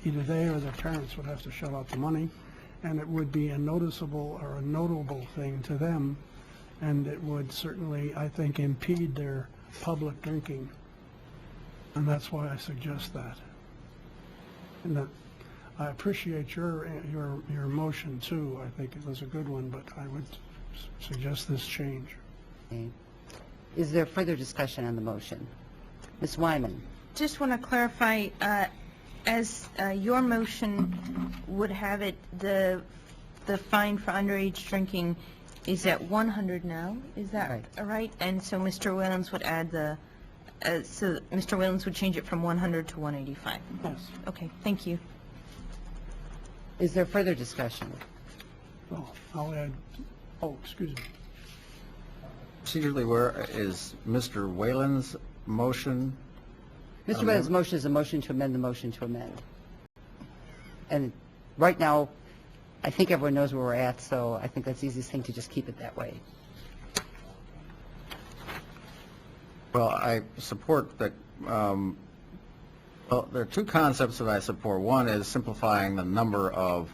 either they or their parents would have to shell out the money, and it would be a noticeable or a notable thing to them, and it would certainly, I think, impede their public drinking, and that's why I suggest that. And that I appreciate your motion too. I think it was a good one, but I would suggest this change. Okay. Is there further discussion on the motion? Ms. Wyman. Just want to clarify, as your motion would have it, the fine for underage drinking is at 100 now, is that right? And so Mr. Williams would add so Mr. Williams would change it from 100 to 185? Yes. Okay, thank you. Is there further discussion? Well, I'll add, excuse me. Procedurally, where is Mr. Whalen's motion? Mr. Whalen's motion is a motion to amend the motion to amend. And right now, I think everyone knows where we're at, so I think that's the easiest thing to just keep it that way. Well, I support that. Well, there are two concepts that I support. One is simplifying the number of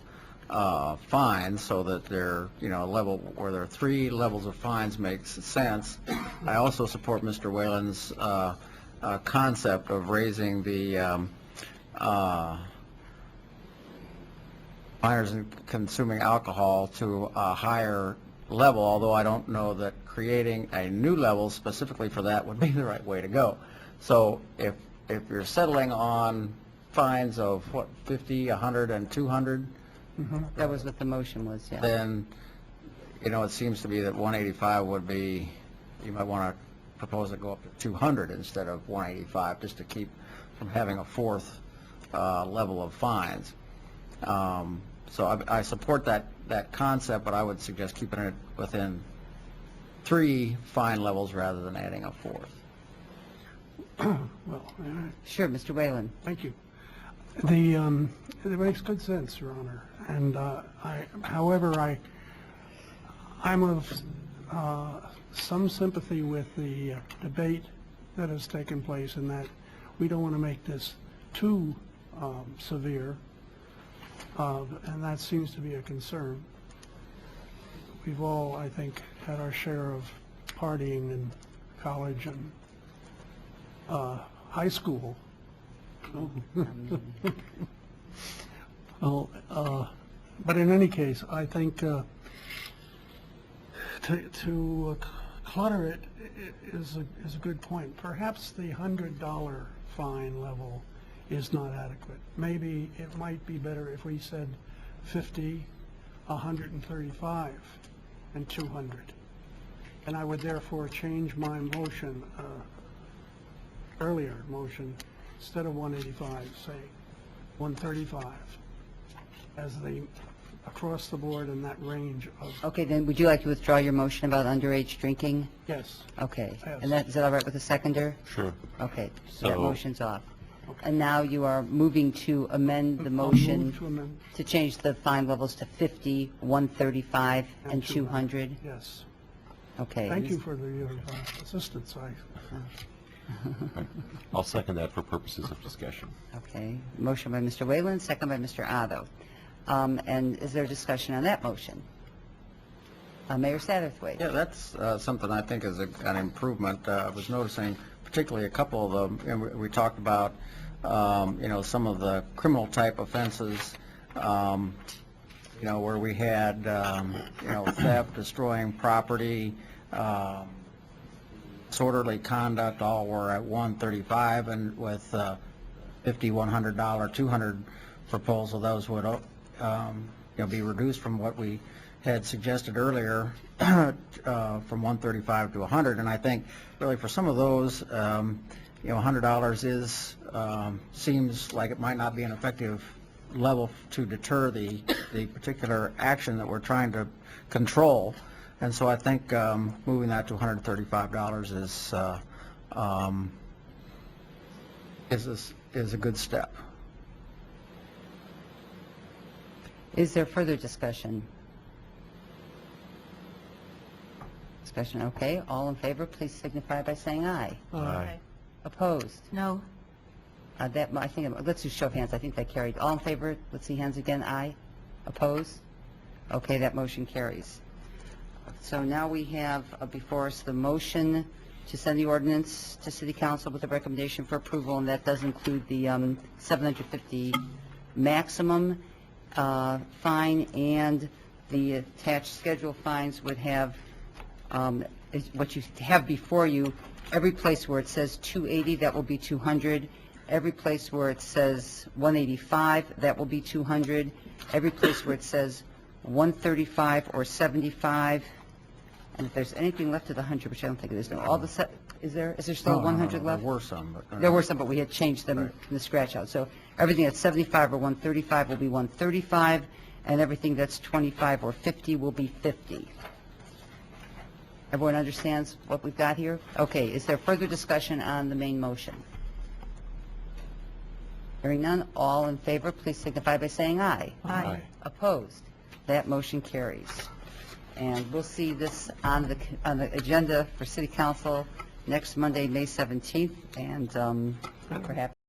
fines so that they're, a level where there are 3 levels of fines makes sense. I also support Mr. Whalen's concept of raising the minors consuming alcohol to a higher level, although I don't know that creating a new level specifically for that would be the right way to go. So if you're settling on fines of, 50, 100, and 200? Mm-hmm. That was what the motion was, yeah. Then, it seems to be that 185 would be, you might want to propose it go up to 200 instead of 185, just to keep from having a 4th level of fines. So I support that concept, but I would suggest keeping it within 3 fine levels rather than adding a 4th. Well, sure, Mr. Whalen. Thank you. It makes good sense, Your Honor. And however, I'm of some sympathy with the debate that has taken place, in that we don't want to make this too severe, and that seems to be a concern. We've all, I think, had our share of partying in college and high school. Well, but in any case, I think to clutter it is a good point. Perhaps the $100 fine level is not adequate. Maybe it might be better if we said 50, 135, and 200. And I would therefore change my motion, earlier motion, instead of 185, say 135, as the, across the board in that range of, Okay, then would you like to withdraw your motion about underage drinking? yes. Okay. Yes. And is that all right with the seconder? Sure. Okay, so that So- motion's off. Okay. And now you are moving to amend the I'll motion move to amend. to change the fine levels to 50, 135, and And 200? Yes. Okay. Thank you for the assistance. I'll second that for purposes of discussion. Okay, motion by Mr. Whalen, second by Mr. Otto. And is there discussion on that motion? Mayor Satterthwaite? Yeah, that's something I think is an improvement. I was noticing particularly a couple of them, and we talked about, some of the criminal type offenses, where we had, theft, destroying property, disorderly conduct, all were at 135, and with $50, $100, 200 proposal, those would, be reduced from what we had suggested earlier, from 135 to 100. And I think really for some of those, $100 is, seems like it might not be an effective level to deter the particular action that we're trying to control. And so I think moving that to $135 is a good step. Is there further discussion? Discussion, okay. All in favor, please signify by saying aye. Aye. Opposed? No. Let's do show of hands. I think that carried. All in favor, let's see hands again. Aye. Opposed? Okay, that motion carries. So now we have before us the motion to send the ordinance to City Council with a recommendation for approval, and that does include the $750 maximum fine, and the attached schedule fines would have what you have before you. Every place where it says 280, that will be 200. Every place where it says 185, that will be 200. Every place where it says 135 or 75, and if there's anything left of the 100, which I don't think there is, is there still 100 left? There were some, but There were some, but we had changed them in the scratch out. So everything that's 75 or 135 will be 135, and everything that's 25 or 50 will be 50. Everyone understands what we've got here? Okay, is there further discussion on the main motion? Hearing none, all in favor, please signify by saying aye. Aye. Opposed? That motion carries. And we'll see this on the agenda for City Council next Monday, May 17th, and perhaps